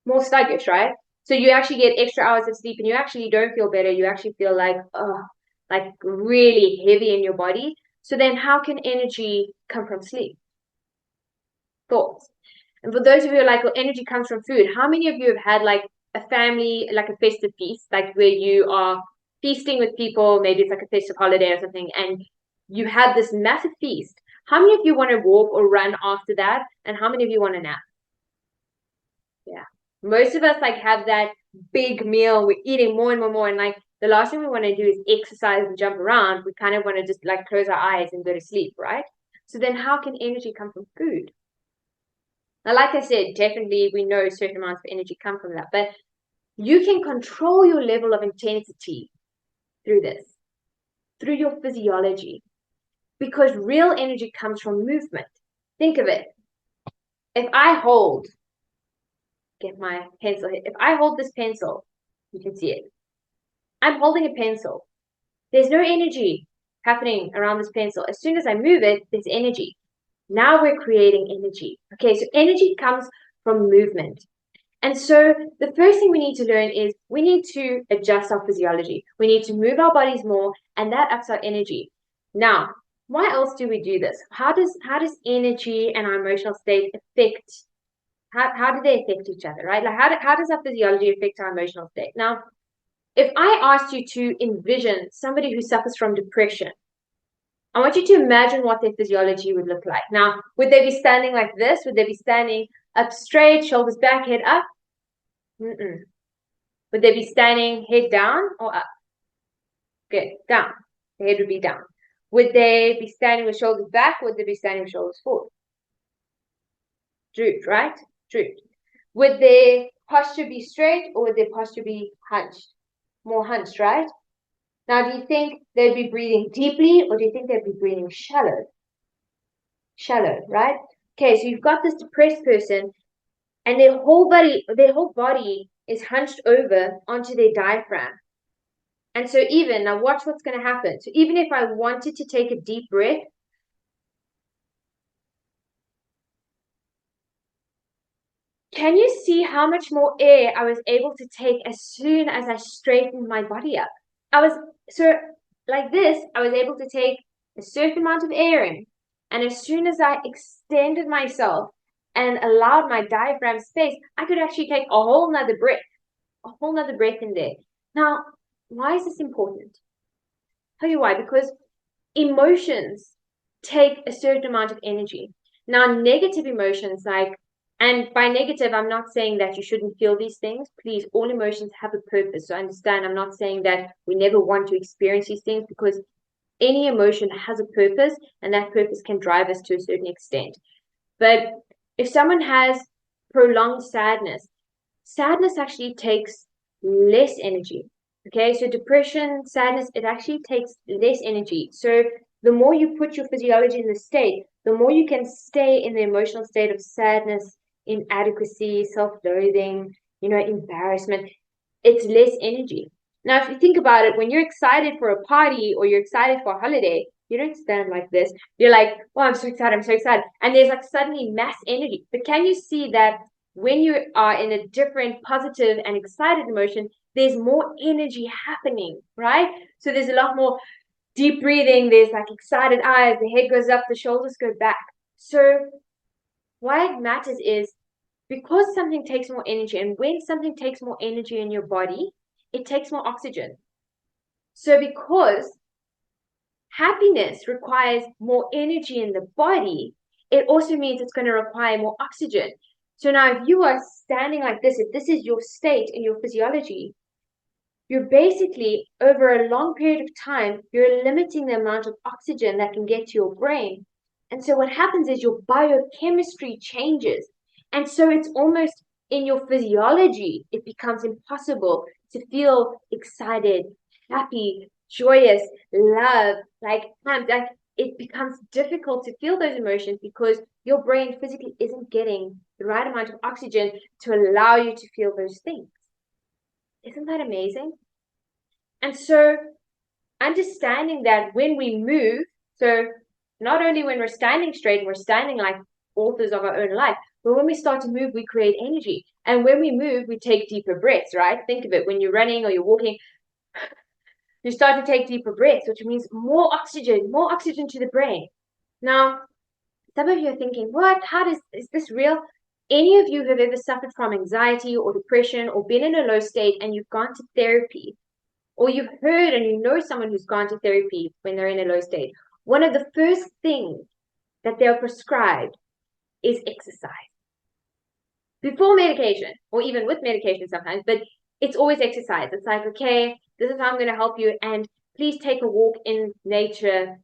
More sluggish, right? So you actually get extra hours of sleep and you actually don't feel better. You actually feel like, oh, like really heavy in your body. So then how can energy come from sleep? Thoughts. And for those of you who are like, well, energy comes from food, how many of you have had like a family, like a festive feast, like where you are feasting with people, maybe it's like a festive holiday or something, and you had this massive feast? How many of you want to walk or run after that? And how many of you want to nap? Yeah. Most of us like have that big meal, we're eating more and more and more, and like the last thing we want to do is exercise and jump around. We kind of want to just like close our eyes and go to sleep, right? So then how can energy come from food? Now, like I said, definitely we know certain amounts of energy come from that, but you can control your level of intensity through this, through your physiology, because real energy comes from movement. Think of it. If I hold, get my pencil here. If I hold this pencil, you can see it. I'm holding a pencil. There's no energy happening around this pencil. As soon as I move it, there's energy. Now we're creating energy. Okay, so energy comes from movement. And so the first thing we need to learn is we need to adjust our physiology. We need to move our bodies more, and that ups our energy. Now, why else do we do this? How does energy and our emotional state affect, how do they affect each other, right? Like how does our physiology affect our emotional state? Now, if I asked you to envision somebody who suffers from depression, I want you to imagine what their physiology would look like. Now, would they be standing like this? Would they be standing up straight, shoulders back, head up? Mm-mm. Would they be standing head down or up? Good, down. The head would be down. Would they be standing with shoulders back, or would they be standing with shoulders forward? Drooped, right? Drooped. Would their posture be straight, or would their posture be hunched? More hunched, right? Now, do you think they'd be breathing deeply, or do you think they'd be breathing shallow? Shallow, right? Okay, so you've got this depressed person, and their whole body is hunched over onto their diaphragm. And so now watch what's going to happen. So even if I wanted to take a deep breath, can you see how much more air I was able to take as soon as I straightened my body up? So like this, I was able to take a certain amount of air in. And as soon as I extended myself and allowed my diaphragm space, I could actually take a whole nother breath in there. Now, why is this important? Tell you why, because emotions take a certain amount of energy. Now, negative emotions, and by negative, I'm not saying that you shouldn't feel these things. Please, all emotions have a purpose. So understand, I'm not saying that we never want to experience these things, because any emotion has a purpose, and that purpose can drive us to a certain extent. But if someone has prolonged sadness, sadness actually takes less energy. Okay, so depression, sadness, it actually takes less energy. So the more you put your physiology in the state, the more you can stay in the emotional state of sadness, inadequacy, self-loathing, embarrassment. It's less energy. Now, if you think about it, when you're excited for a party or you're excited for a holiday, you don't stand like this. You're like, oh, I'm so excited, I'm so excited. And there's like suddenly mass energy. But can you see that when you are in a different positive and excited emotion, there's more energy happening, right? So there's a lot more deep breathing, there's like excited eyes, the head goes up, the shoulders go back. So why it matters is because something takes more energy, and when something takes more energy in your body, it takes more oxygen. So because happiness requires more energy in the body, it also means it's going to require more oxygen. So now if you are standing like this, if this is your state in your physiology, you're basically, over a long period of time, you're limiting the amount of oxygen that can get to your brain. And so what happens is your biochemistry changes. And so it's almost in your physiology, it becomes impossible to feel excited, happy, joyous, love, like it becomes difficult to feel those emotions because your brain physically isn't getting the right amount of oxygen to allow you to feel those things. Isn't that amazing? And so understanding that when we move, so not only when we're standing straight and we're standing like authors of our own life, but when we start to move, we create energy. And when we move, we take deeper breaths, right? Think of it. When you're running or you're walking, you start to take deeper breaths, which means more oxygen to the brain. Now, some of you are thinking, what? Is this real? Any of you who have ever suffered from anxiety or depression or been in a low state and you've gone to therapy, or you've heard and you know someone who's gone to therapy when they're in a low state, one of the first things that they're prescribed is exercise. Before medication, or even with medication sometimes, but it's always exercise. It's like, okay, this is how I'm going to help you, and please take a walk in nature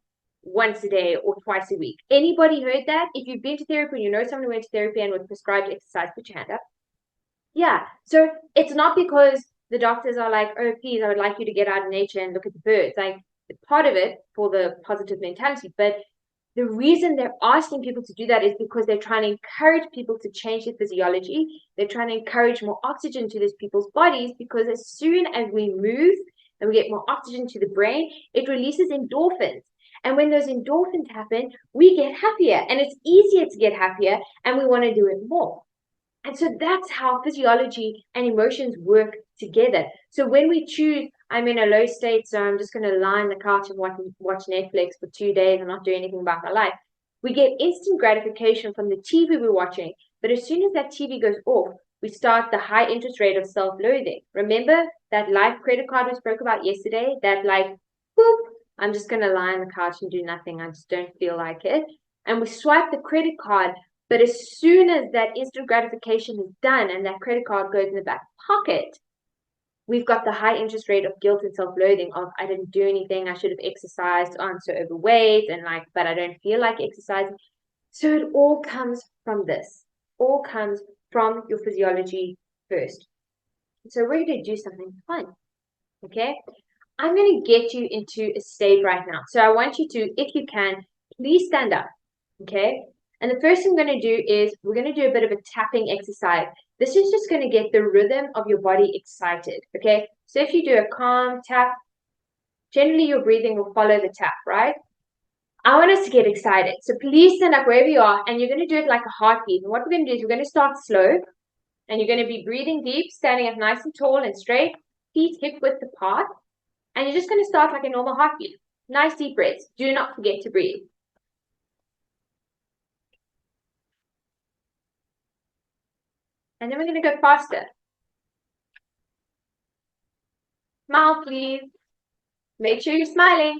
once a day or twice a week. Anybody heard that? If you've been to therapy and you know someone who went to therapy and was prescribed exercise, put your hand up. Yeah. So it's not because the doctors are like, oh, please, I would like you to get out in nature and look at the birds. Like, part of it for the positive mentality. But the reason they're asking people to do that is because they're trying to encourage people to change their physiology. They're trying to encourage more oxygen to these people's bodies, because as soon as we move and we get more oxygen to the brain, it releases endorphins. And when those endorphins happen, we get happier, and it's easier to get happier, and we want to do it more. And so that's how physiology and emotions work together. So when we choose, I'm in a low state, so I'm just going to lie on the couch and watch Netflix for 2 days and not do anything about my life, we get instant gratification from the TV we're watching. But as soon as that TV goes off, we start the high interest rate of self-loathing. Remember that life credit card we spoke about yesterday? That like, boop, I'm just going to lie on the couch and do nothing. I just don't feel like it. And we swipe the credit card, but as soon as that instant gratification is done and that credit card goes in the back pocket, we've got the high interest rate of guilt and self-loathing of, I didn't do anything, I should have exercised, oh, I'm so overweight, and like, but I don't feel like exercising. So it all comes from this. All comes from your physiology first. So we're going to do something fun. Okay? I'm going to get you into a state right now. So I want you to, if you can, please stand up. Okay? And the first thing I'm going to do is we're going to do a bit of a tapping exercise. This is just going to get the rhythm of your body excited. Okay? So if you do a calm tap, generally your breathing will follow the tap, right? I want us to get excited. So please stand up wherever you are, and you're going to do it like a heartbeat. And what we're going to do is we're going to start slow, and you're going to be breathing deep, standing up nice and tall and straight, feet hip width apart. And you're just going to start like a normal heartbeat. Nice deep breaths. Do not forget to breathe. And then we're going to go faster. Smile, please. Make sure you're smiling.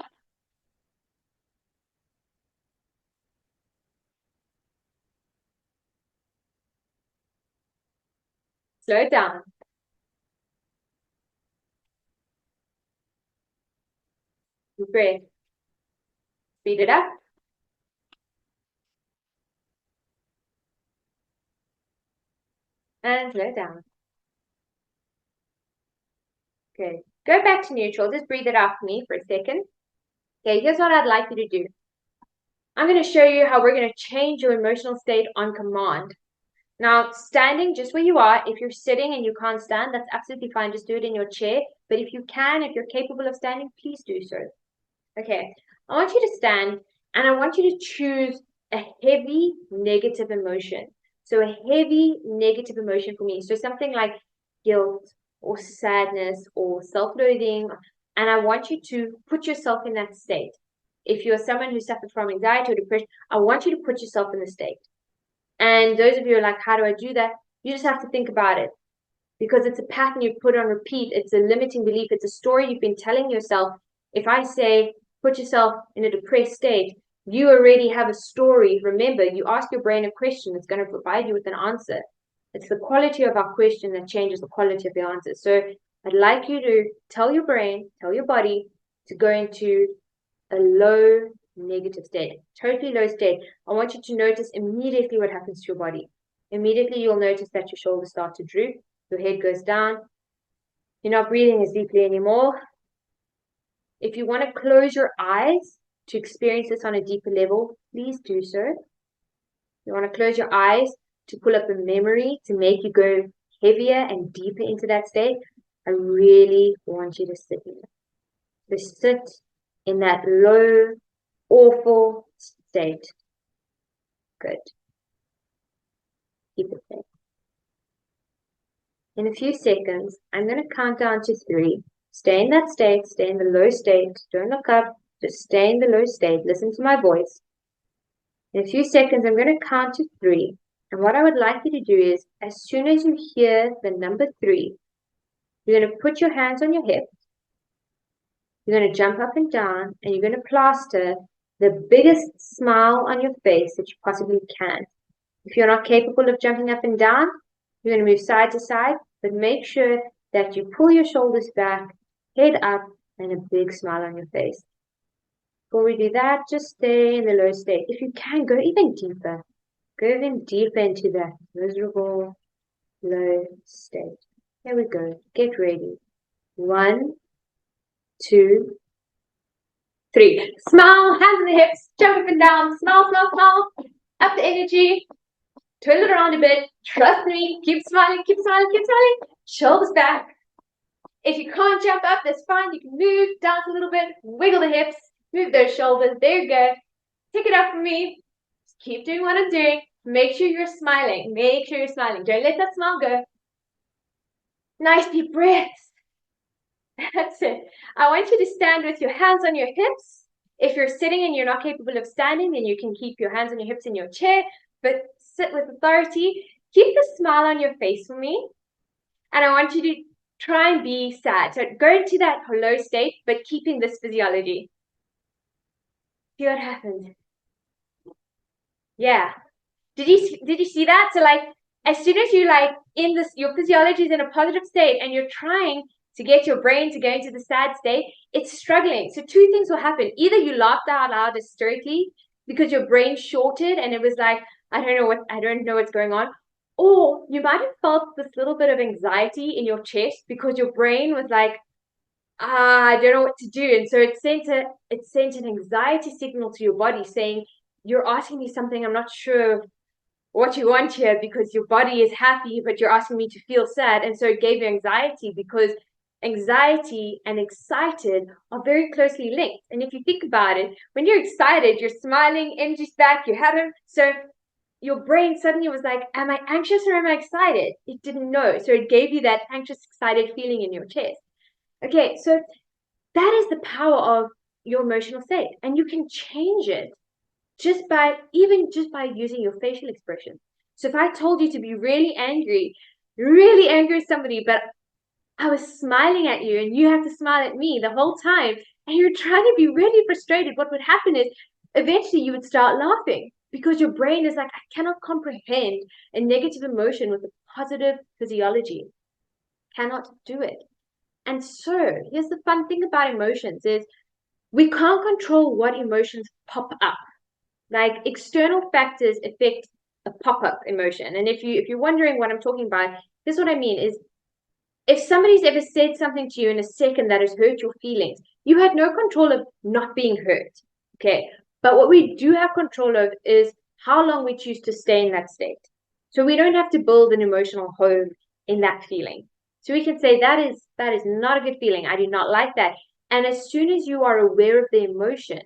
Slow it down. Deep breath. Speed it up. And slow it down. Good. Go back to neutral. Just breathe it out for me for a second. Okay, here's what I'd like you to do. I'm going to show you how we're going to change your emotional state on command. Now, standing just where you are, if you're sitting and you can't stand, that's absolutely fine. Just do it in your chair. But if you can, if you're capable of standing, please do so. Okay, I want you to stand, and I want you to choose a heavy negative emotion. So a heavy negative emotion for me. So something like guilt or sadness or self-loathing. And I want you to put yourself in that state. If you're someone who suffers from anxiety or depression, I want you to put yourself in the state. And those of you who are like, how do I do that? You just have to think about it, because it's a pattern you've put on repeat. It's a limiting belief. It's a story you've been telling yourself. If I say, put yourself in a depressed state, you already have a story. Remember, you ask your brain a question, it's going to provide you with an answer. It's the quality of our question that changes the quality of the answer. So I'd like you to tell your brain, tell your body to go into a low negative state, totally low state. I want you to notice immediately what happens to your body. Immediately you'll notice that your shoulders start to droop, your head goes down, you're not breathing as deeply anymore. If you want to close your eyes to experience this on a deeper level, please do so. You want to close your eyes to pull up a memory to make you go heavier and deeper into that state. I really want you to sit in it. To sit in that low, awful state. Good. Keep it there. In a few seconds, I'm going to count down to 3. Stay in that state. Stay in the low state. Don't look up. Just stay in the low state. Listen to my voice. In a few seconds, I'm going to count to 3. And what I would like you to do is, as soon as you hear the number 3, you're going to put your hands on your hips. You're going to jump up and down, and you're going to plaster the biggest smile on your face that you possibly can. If you're not capable of jumping up and down, you're going to move side to side, but make sure that you pull your shoulders back, head up, and a big smile on your face. Before we do that, just stay in the low state. If you can, go even deeper. Go even deeper into that miserable low state. Here we go. Get ready. 1, 2, 3. Smile, hands on the hips, jump up and down. Smile, smile, smile. Up the energy. Turn it around a bit. Trust me. Keep smiling, keep smiling, keep smiling. Shoulders back. If you can't jump up, that's fine. You can move, dance a little bit, wiggle the hips, move those shoulders. There you go. Pick it up for me. Just keep doing what I'm doing. Make sure you're smiling. Make sure you're smiling. Don't let that smile go. Nice deep breaths. That's it. I want you to stand with your hands on your hips. If you're sitting and you're not capable of standing, then you can keep your hands on your hips in your chair, but sit with authority. Keep the smile on your face for me. And I want you to try and be sad. So go into that low state, but keeping this physiology. See what happens. Yeah. Did you see that? So like, as soon as you like in this, your physiology is in a positive state and you're trying to get your brain to go into the sad state, it's struggling. So 2 things will happen. Either you laughed out loud hysterically because your brain shorted and it was like, I don't know what's going on. Or you might have felt this little bit of anxiety in your chest because your brain was like, I don't know what to do. And so it sent an anxiety signal to your body saying, you're asking me something I'm not sure what you want here because your body is happy, but you're asking me to feel sad. And so it gave you anxiety because anxiety and excited are very closely linked. And if you think about it, when you're excited, you're smiling, energy's back, you have it. So your brain suddenly was like, am I anxious or am I excited? It didn't know. So it gave you that anxious, excited feeling in your chest. Okay, so that is the power of your emotional state. And you can change it just by using your facial expression. So if I told you to be really angry at somebody, but I was smiling at you and you have to smile at me the whole time, and you're trying to be really frustrated, what would happen is eventually you would start laughing because your brain is like, I cannot comprehend a negative emotion with a positive physiology. Cannot do it. And so here's the fun thing about emotions is we can't control what emotions pop up. Like external factors affect a pop-up emotion. And if you're wondering what I'm talking about, this is what I mean is if somebody's ever said something to you in a second that has hurt your feelings, you had no control of not being hurt. Okay. But what we do have control of is how long we choose to stay in that state. So we don't have to build an emotional home in that feeling. So we can say that is not a good feeling. I do not like that. And as soon as you are aware of the emotion,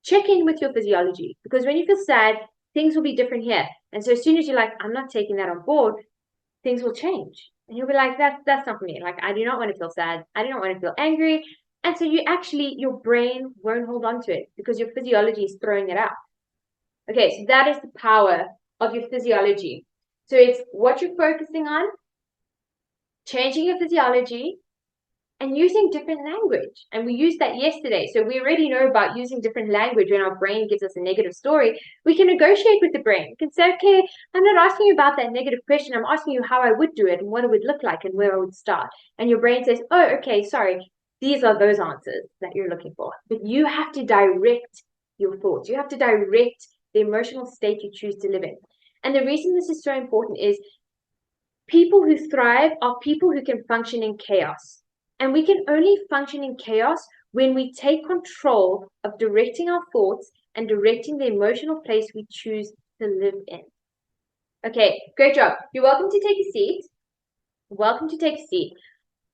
check in with your physiology, because when you feel sad, things will be different here. And so as soon as you're like, I'm not taking that on board, things will change. And you'll be like, that's not for me. Like, I do not want to feel sad. I do not want to feel angry. And so your brain won't hold on to it because your physiology is throwing it out. Okay, so that is the power of your physiology. So it's what you're focusing on, changing your physiology, and using different language. And we used that yesterday. So we already know about using different language when our brain gives us a negative story. We can negotiate with the brain. We can say, okay, I'm not asking you about that negative question. I'm asking you how I would do it and what it would look like and where I would start. And your brain says, oh, okay, sorry. These are those answers that you're looking for. But you have to direct your thoughts. You have to direct the emotional state you choose to live in. And the reason this is so important is people who thrive are people who can function in chaos. And we can only function in chaos when we take control of directing our thoughts and directing the emotional place we choose to live in. Okay, great job. You're welcome to take a seat. Welcome to take a seat.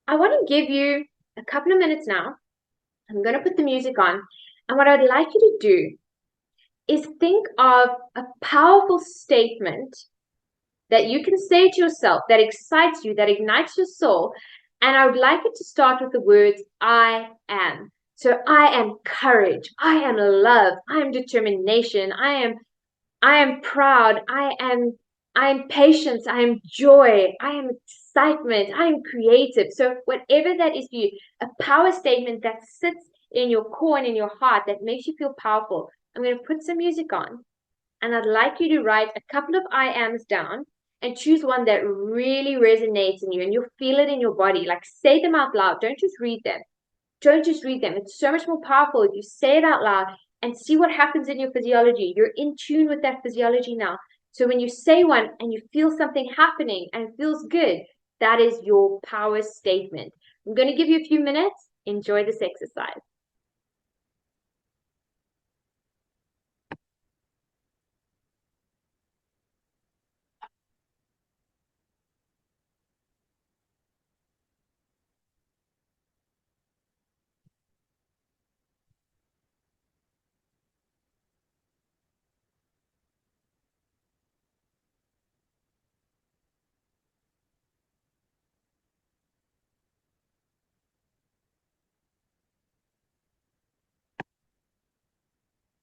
I want to give you a couple of minutes now. I'm going to put the music on. And what I'd like you to do is think of a powerful statement that you can say to yourself that excites you, that ignites your soul. And I would like it to start with the words, I am. So I am courage. I am love. I am determination. I am proud. I am patience. I am joy. I am excitement. I am creative. So whatever that is for you, a power statement that sits in your core and in your heart that makes you feel powerful. I'm going to put some music on, and I'd like you to write a couple of I ams down and choose one that really resonates in you and you'll feel it in your body. Like, say them out loud. Don't just read them. Don't just read them. It's so much more powerful if you say it out loud and see what happens in your physiology. You're in tune with that physiology now. So when you say one and you feel something happening and it feels good, that is your power statement. I'm going to give you a few minutes. Enjoy this exercise.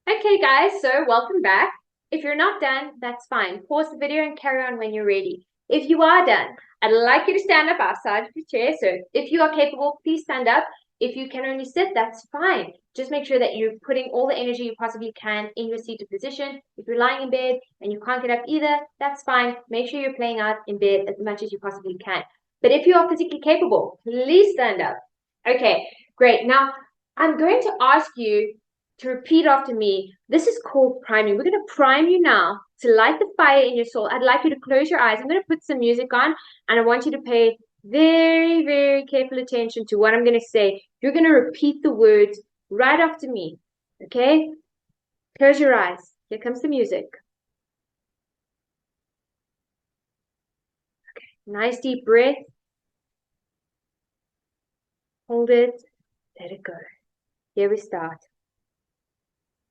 Okay, guys, so welcome back. If you're not done, that's fine. Pause the video and carry on when you're ready. If you are done, I'd like you to stand up outside of your chair. So if you are capable, please stand up. If you can only sit, that's fine. Just make sure that you're putting all the energy you possibly can in your seated position. If you're lying in bed and you can't get up either, that's fine. Make sure you're playing out in bed as much as you possibly can. But if you are physically capable, please stand up. Okay, great. Now, I'm going to ask you to repeat after me. This is called priming. We're going to prime you now to light the fire in your soul. I'd like you to close your eyes. I'm going to put some music on, and I want you to pay very, very careful attention to what I'm going to say. You're going to repeat the words right after me. Okay? Close your eyes. Here comes the music. Okay. Nice deep breath. Hold it. Let it go. Here we start.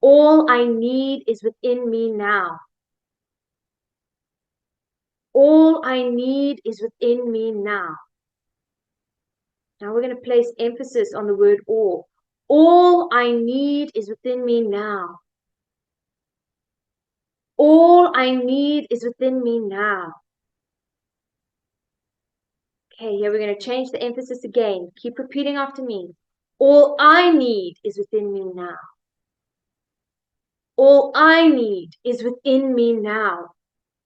All I need is within me now. All I need is within me now. Now we're going to place emphasis on the word all. All I need is within me now. All I need is within me now. Okay, here we're going to change the emphasis again. Keep repeating after me. All I need is within me now. All I need is within me now.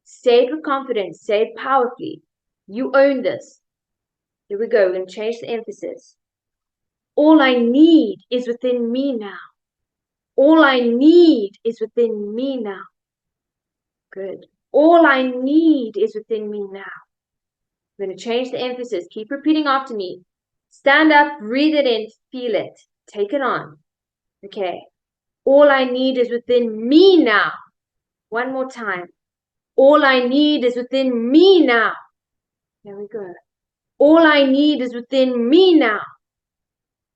Say it with confidence. Say it powerfully. You own this. Here we go. We're going to change the emphasis. All I need is within me now. All I need is within me now. Good. All I need is within me now. I'm going to change the emphasis. Keep repeating after me. Stand up, breathe it in, feel it. Take it on. Okay. All I need is within me now. One more time. All I need is within me now. There we go. All I need is within me now.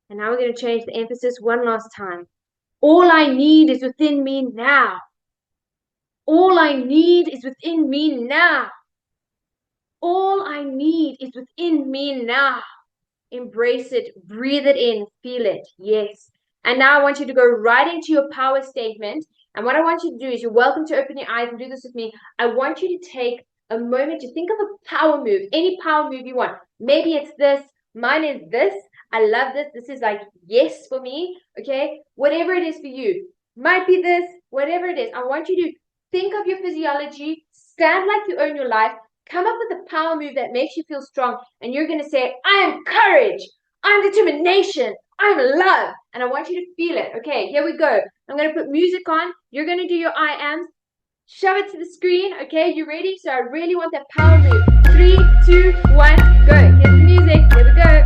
And now we're going to change the emphasis one last time. All I need is within me now. All I need is within me now. All I need is within me now. Embrace it, breathe it in, feel it. Yes. And now I want you to go right into your power statement. And what I want you to do is, you're welcome to open your eyes and do this with me. I want you to take a moment to think of a power move, any power move you want. Maybe it's this. Mine is this. I love this. This is like yes for me. Okay. Whatever it is for you. Might be this, whatever it is. I want you to think of your physiology, stand like you own your life, come up with a power move that makes you feel strong. And you're going to say, I am courage. I'm determination. I'm love. And I want you to feel it. Okay, here we go. I'm going to put music on. You're going to do your I ams. Shove it to the screen. Okay, you ready? So I really want that power move. 3, 2, 1, go. Here's the music. Here we go.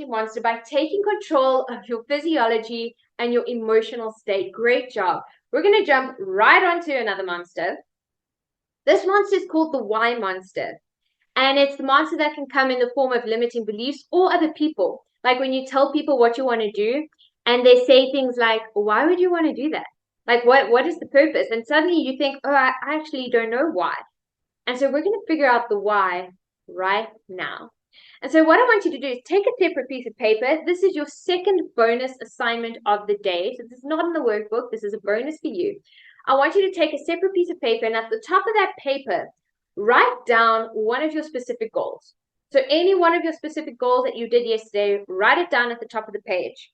Monster by taking control of your physiology and your emotional state. Great job. We're going to jump right onto another monster. This monster is called the why monster. And it's the monster that can come in the form of limiting beliefs or other people. Like when you tell people what you want to do and they say things like, why would you want to do that? Like, what is the purpose? And suddenly you think, oh, I actually don't know why. And so we're going to figure out the why right now. And so what I want you to do is take a separate piece of paper. This is your second bonus assignment of the day. So this is not in the workbook. This is a bonus for you. I want you to take a separate piece of paper, and at the top of that paper, write down one of your specific goals. So any one of your specific goals that you did yesterday, write it down at the top of the page.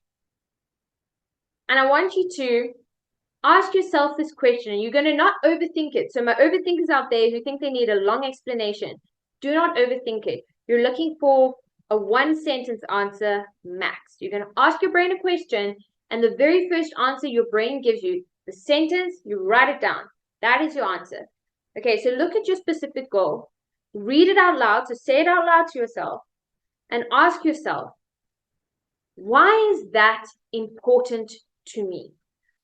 And I want you to ask yourself this question, and you're going to not overthink it. So my overthinkers out there who think they need a long explanation, do not overthink it. You're looking for a one-sentence answer max. You're going to ask your brain a question, and the very first answer your brain gives you, the sentence, you write it down. That is your answer. Okay, so look at your specific goal. Read it out loud. So say it out loud to yourself and ask yourself, why is that important to me?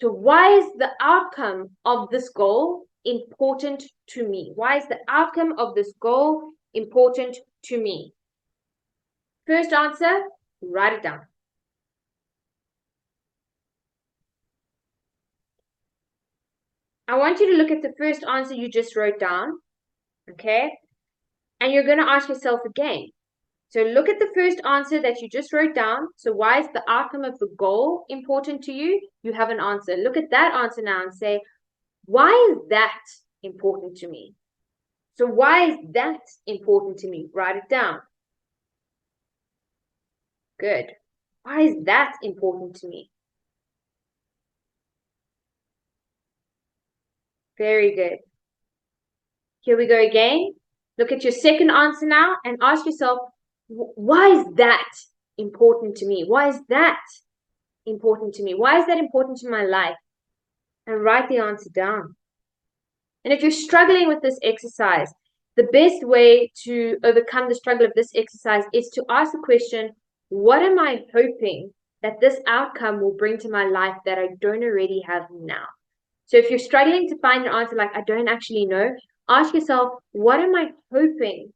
So why is the outcome of this goal important to me? Why is the outcome of this goal important to me? First answer, write it down. I want you to look at the first answer you just wrote down, okay? And you're going to ask yourself again. So look at the first answer that you just wrote down. So why is the outcome of the goal important to you? You have an answer. Look at that answer now and say, why is that important to me? So why is that important to me? Write it down. Good. Why is that important to me? Very good. Here we go again. Look at your second answer now and ask yourself, why is that important to me? Why is that important to me? Why is that important to my life? And write the answer down. And if you're struggling with this exercise, the best way to overcome the struggle of this exercise is to ask the question, what am I hoping that this outcome will bring to my life that I don't already have now? So if you're struggling to find your answer, like I don't actually know, ask yourself, what am I hoping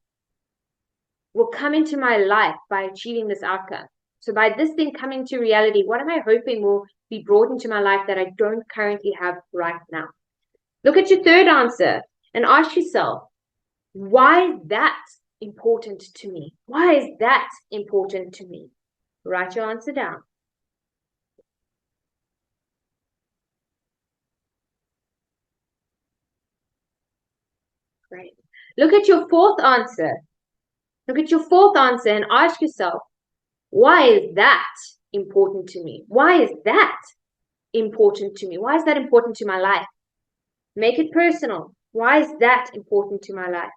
will come into my life by achieving this outcome? So by this thing coming to reality, what am I hoping will be brought into my life that I don't currently have right now? Look at your third answer and ask yourself, why is that important to me? Why is that important to me? Write your answer down. Great. Look at your fourth answer. Look at your fourth answer and ask yourself, why is that important to me? Why is that important to me? Why is that important to my life? Make it personal. Why is that important to my life?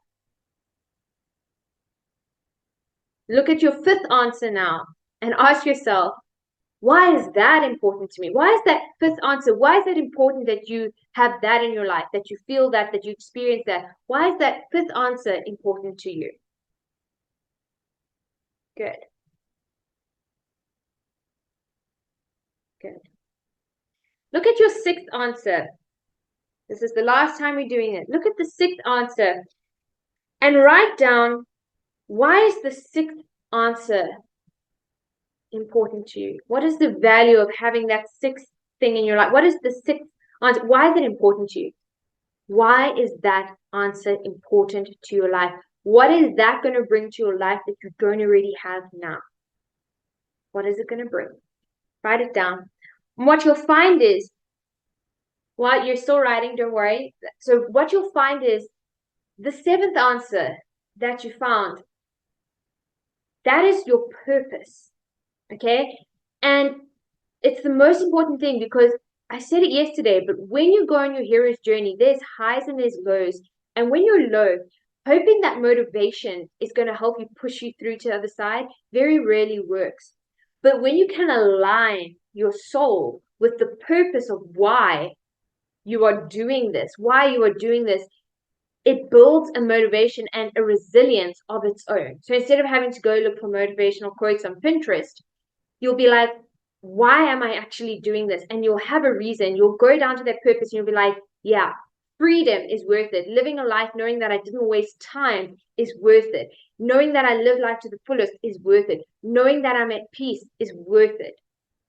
Look at your fifth answer now and ask yourself, why is that important to me? Why is that fifth answer? Why is it important that you have that in your life, that you feel that you experience that? Why is that fifth answer important to you? Good. Good. Look at your sixth answer. This is the last time we're doing it. Look at the sixth answer and write down, why is the sixth answer important to you? What is the value of having that sixth thing in your life? What is the sixth answer? Why is it important to you? Why is that answer important to your life? What is that going to bring to your life that you don't already have now? What is it going to bring? Write it down. And what you'll find is, while you're still writing, don't worry. So what you'll find is the seventh answer that you found, that is your purpose. Okay? And it's the most important thing, because I said it yesterday, but when you go on your hero's journey, there's highs and there's lows. And when you're low, hoping that motivation is going to help you push you through to the other side very rarely works. But when you can align your soul with the purpose of why you are doing this, it builds a motivation and a resilience of its own. So instead of having to go look for motivational quotes on Pinterest, you'll be like, why am I actually doing this? And you'll have a reason. You'll go down to that purpose and you'll be like, yeah, freedom is worth it. Living a life knowing that I didn't waste time is worth it. Knowing that I live life to the fullest is worth it. Knowing that I'm at peace is worth it.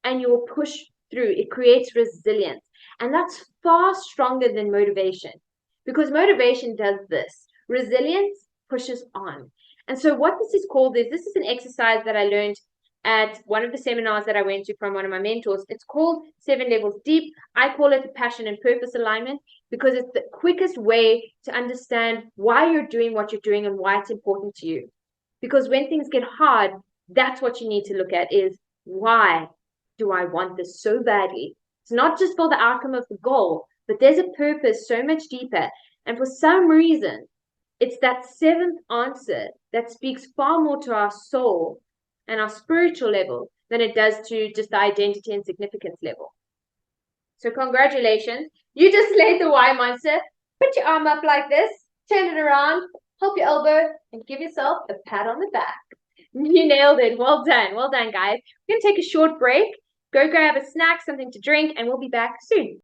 And you will push through. It creates resilience. And that's far stronger than motivation, because motivation does this. Resilience pushes on. And so what this is called is, this is an exercise that I learned at one of the seminars that I went to from one of my mentors. It's called 7 Levels Deep. I call it the passion and purpose alignment, because it's the quickest way to understand why you're doing what you're doing and why it's important to you. Because when things get hard, that's what you need to look at is, why do I want this so badly? It's not just for the outcome of the goal, but there's a purpose so much deeper. And for some reason, it's that seventh answer that speaks far more to our soul and our spiritual level than it does to just the identity and significance level. So congratulations. You just laid the why monster. Put your arm up like this, turn it around, help your elbow, and give yourself a pat on the back. You nailed it. Well done. Well done, guys. We're going to take a short break. Go grab a snack, something to drink, and we'll be back soon.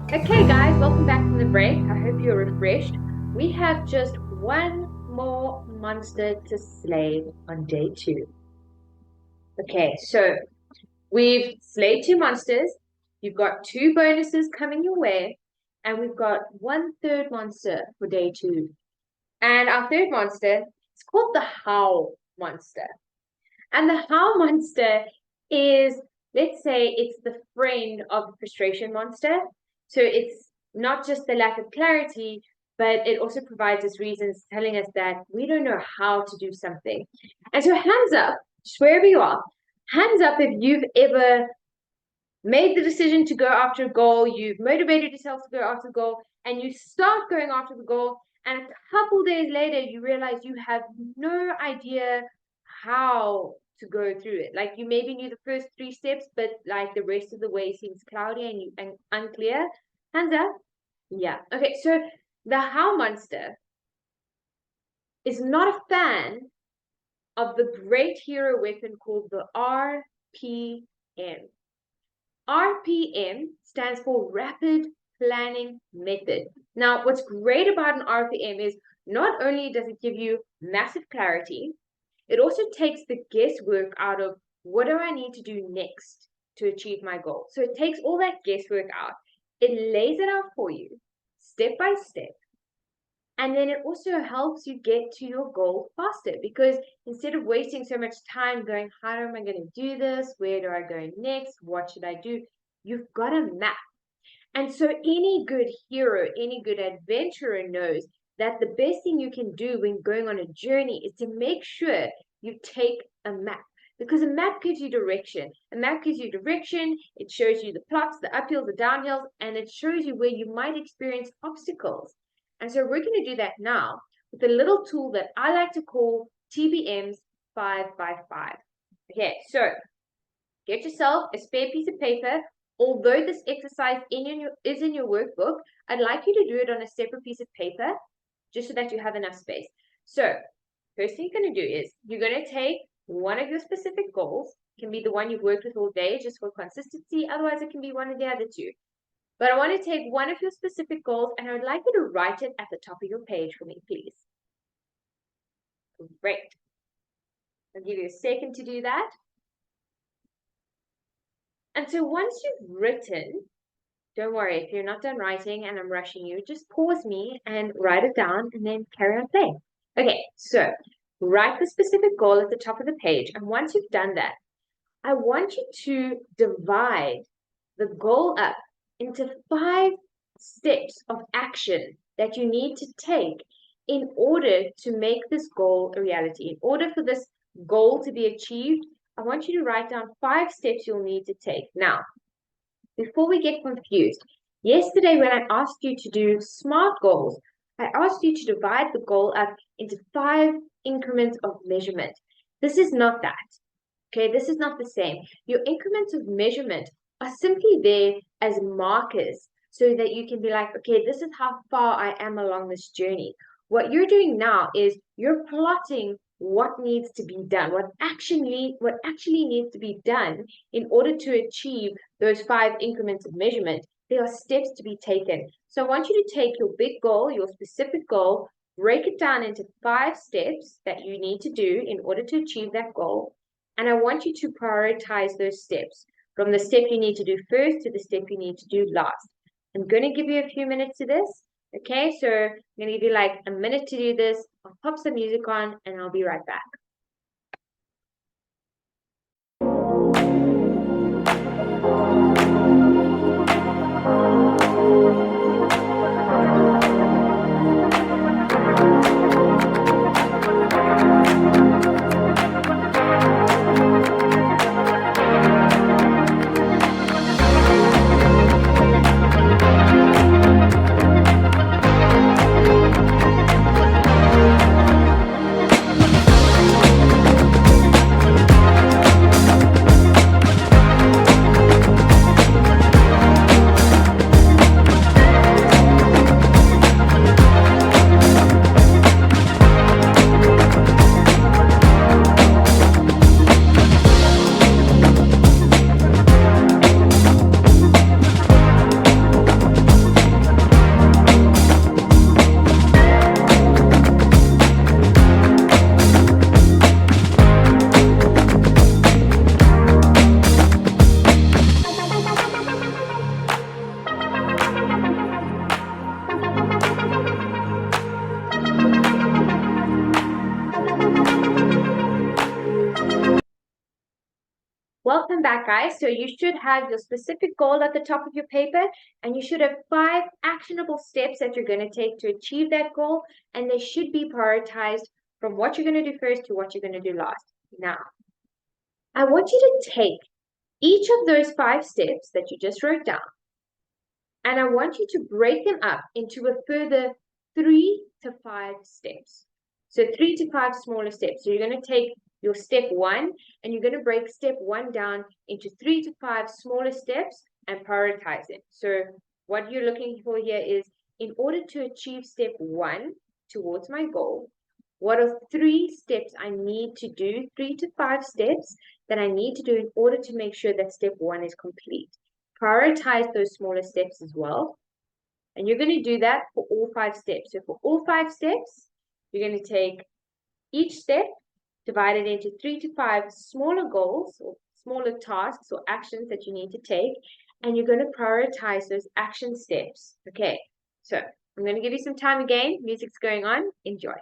Okay, guys, welcome back from the break. I hope you're refreshed. We have just one more monster to slay on day 2. Okay, so we've slayed 2 monsters. You've got 2 bonuses coming your way, and we've got 1/3 monster for day 2. And our 3rd monster is called the Howl monster. And the Howl monster is, let's say, it's the friend of the frustration monster. So it's not just the lack of clarity, but it also provides us reasons telling us that we don't know how to do something. And so hands up, just wherever you are, hands up if you've ever made the decision to go after a goal, you've motivated yourself to go after a goal, and you start going after the goal, and a couple days later, you realize you have no idea how to go through it. Like you maybe knew the first 3 steps, but like the rest of the way seems cloudy and unclear. Hands up. Yeah. Okay, so the How monster is not a fan of the great hero weapon called the RPM. RPM stands for Rapid Planning Method. Now, what's great about an RPM is not only does it give you massive clarity, it also takes the guesswork out of what do I need to do next to achieve my goal. So it takes all that guesswork out. It lays it out for you step by step. And then it also helps you get to your goal faster because instead of wasting so much time going, how am I going to do this? Where do I go next? What should I do? You've got a map. And so any good hero, any good adventurer knows that the best thing you can do when going on a journey is to make sure you take a map. Because a map gives you direction. A map gives you direction. It shows you the plots, the uphills, the downhills, and it shows you where you might experience obstacles. And so we're going to do that now with a little tool that I like to call TBM's 5x5. Okay, so get yourself a spare piece of paper. Although this exercise is in your workbook, I'd like you to do it on a separate piece of paper just so that you have enough space. So first thing you're going to do is you're going to take one of your specific goals. It can be the one you've worked with all day just for consistency. Otherwise, it can be one of the other 2. But I want to take one of your specific goals and I would like you to write it at the top of your page for me, please. Great. I'll give you a second to do that. And so once you've written, don't worry, if you're not done writing and I'm rushing you, just pause me and write it down and then carry on playing. Okay, so write the specific goal at the top of the page. And once you've done that, I want you to divide the goal up into 5 steps of action that you need to take in order to make this goal a reality. In order for this goal to be achieved, I want you to write down 5 steps you'll need to take. Now, before we get confused, yesterday when I asked you to do SMART goals, I asked you to divide the goal up into 5 increments of measurement. This is not that. Okay, this is not the same. Your increments of measurement are simply there as markers so that you can be like, okay, this is how far I am along this journey. What you're doing now is you're plotting what needs to be done, what actually needs to be done in order to achieve those 5 increments of measurement. There are steps to be taken. So I want you to take your big goal, your specific goal, break it down into 5 steps that you need to do in order to achieve that goal. And I want you to prioritize those steps from the step you need to do first to the step you need to do last. I'm going to give you a few minutes to this. Okay, so I'm going to give you like a minute to do this. I'll pop some music on and I'll be right back. back, guys. So you should have your specific goal at the top of your paper, and you should have 5 actionable steps that you're going to take to achieve that goal, and they should be prioritized from what you're going to do first to what you're going to do last. Now, I want you to take each of those 5 steps that you just wrote down, and I want you to break them up into a further 3 to 5 steps. So 3 to 5 smaller steps. So you're going to take your step 1 and you're going to break step 1 down into 3 to 5 smaller steps and prioritize it. So what you're looking for here is, in order to achieve step 1 towards my goal, what are 3 steps I need to do, 3 to 5 steps that I need to do in order to make sure that step 1 is complete. Prioritize those smaller steps as well. And you're going to do that for all 5 steps. So for all 5 steps, you're going to take each step, divide it into 3 to 5 smaller goals or smaller tasks or actions that you need to take, and you're going to prioritize those action steps. Okay, so I'm going to give you some time again. Music's going on. Enjoy.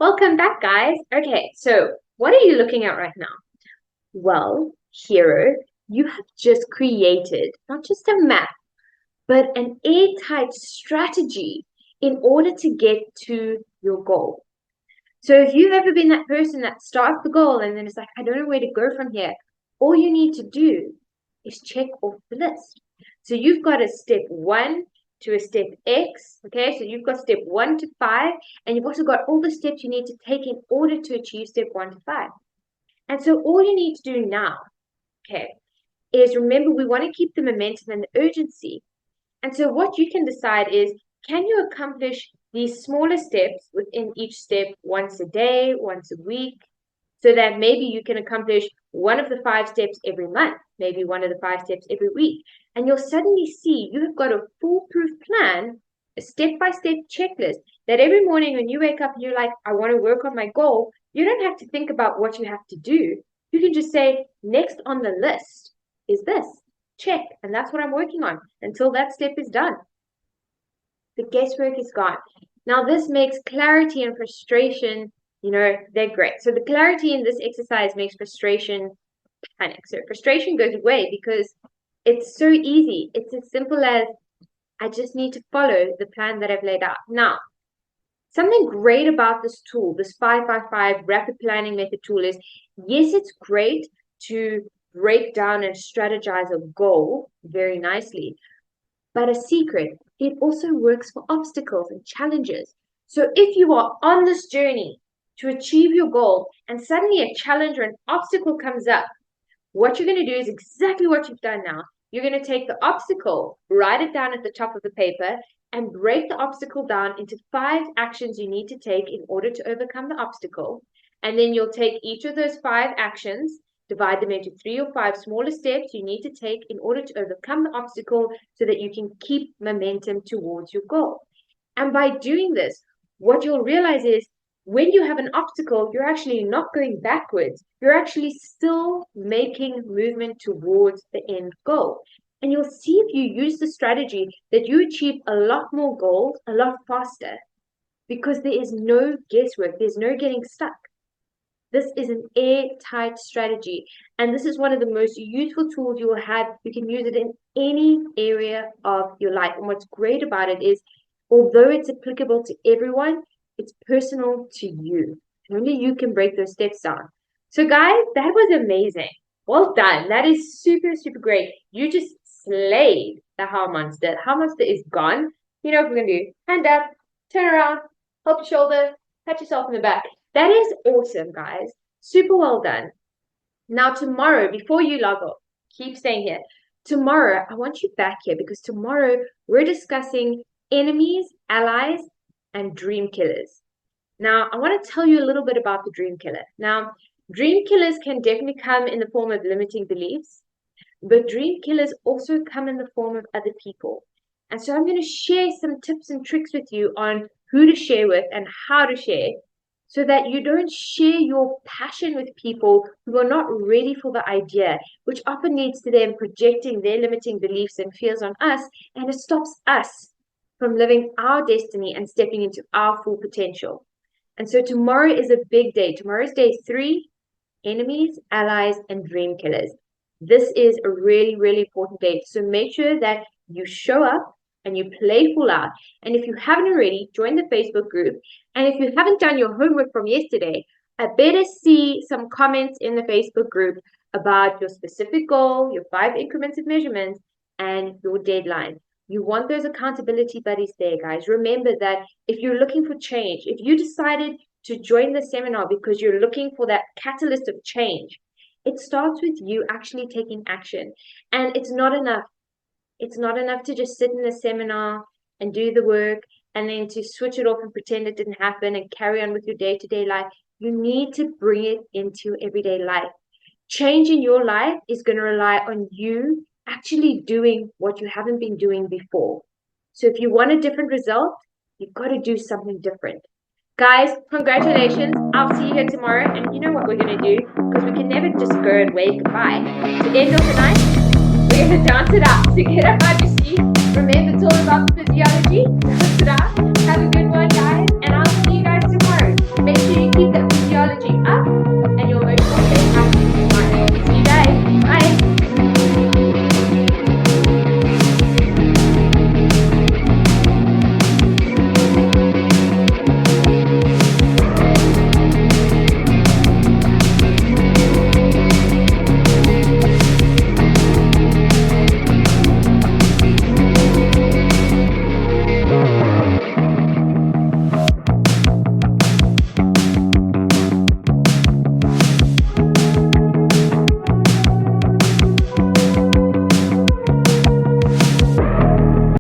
Welcome back, guys. Okay, so what are you looking at right now? Well, hero, you have just created not just a map, but an airtight strategy in order to get to your goal. So if you've ever been that person that starts the goal and then it's like, I don't know where to go from here, all you need to do is check off the list. So you've got a step 1 to a step X, okay? So you've got step 1 to 5, and you've also got all the steps you need to take in order to achieve step 1 to 5. And so all you need to do now, okay, is remember, we want to keep the momentum and the urgency. And so what you can decide is, can you accomplish these smaller steps within each step once a day, once a week, so that maybe you can accomplish one of the 5 steps every month, maybe one of the 5 steps every week. And you'll suddenly see you have got a foolproof plan, a step-by-step checklist that every morning when you wake up and you're like, I want to work on my goal, you don't have to think about what you have to do. You can just say, next on the list is this. Check. And that's what I'm working on until that step is done. The guesswork is gone. Now, this makes clarity and frustration, they're great. So the clarity in this exercise makes frustration panic. So frustration goes away because it's so easy. It's as simple as I just need to follow the plan that I've laid out. Now, something great about this tool, this 555 rapid planning method tool is, yes, it's great to break down and strategize a goal very nicely. But a secret, it also works for obstacles and challenges. So if you are on this journey to achieve your goal and suddenly a challenge or an obstacle comes up, what you're going to do is exactly what you've done now. You're going to take the obstacle, write it down at the top of the paper, and break the obstacle down into 5 actions you need to take in order to overcome the obstacle. And then you'll take each of those 5 actions, divide them into 3 or 5 smaller steps you need to take in order to overcome the obstacle so that you can keep momentum towards your goal. And by doing this, what you'll realize is when you have an obstacle, you're actually not going backwards. You're actually still making movement towards the end goal. And you'll see if you use the strategy that you achieve a lot more goals a lot faster because there is no guesswork. There's no getting stuck. This is an airtight strategy. And this is one of the most useful tools you will have. You can use it in any area of your life. And what's great about it is, although it's applicable to everyone, it's personal to you. Only you can break those steps down. So guys, that was amazing. Well done. That is super, super great. You just slayed the How Monster. The How Monster is gone. You know what we're going to do. Hand up, turn around, help your shoulder, pat yourself in the back. That is awesome, guys. Super well done. Now tomorrow, before you log off, keep staying here. Tomorrow, I want you back here because tomorrow we're discussing enemies, allies, and dream killers. Now, I want to tell you a little bit about the dream killer. Now, dream killers can definitely come in the form of limiting beliefs, but dream killers also come in the form of other people. And so I'm going to share some tips and tricks with you on who to share with and how to share so that you don't share your passion with people who are not ready for the idea, which often leads to them projecting their limiting beliefs and fears on us, and it stops us from living our destiny and stepping into our full potential. And so tomorrow is a big day. Tomorrow is day 3, enemies, allies, and dream killers. This is a really, really important day. So make sure that you show up and you play full out. And if you haven't already, join the Facebook group. And if you haven't done your homework from yesterday, I better see some comments in the Facebook group about your specific goal, your 5 increments of measurements, and your deadline. You want those accountability buddies there, guys. Remember that if you're looking for change, if you decided to join the seminar because you're looking for that catalyst of change, it starts with you actually taking action. And it's not enough. It's not enough to just sit in the seminar and do the work and then to switch it off and pretend it didn't happen and carry on with your day-to-day life. You need to bring it into your everyday life. Change in your life is going to rely on you actually doing what you haven't been doing before. So if you want a different result, you've got to do something different. Guys, congratulations. I'll see you here tomorrow. And you know what we're going to do? Because we can never just go and wave goodbye. To end of the night, we're going to dance it out. So get up out your seat. Remember, it's all about the physio.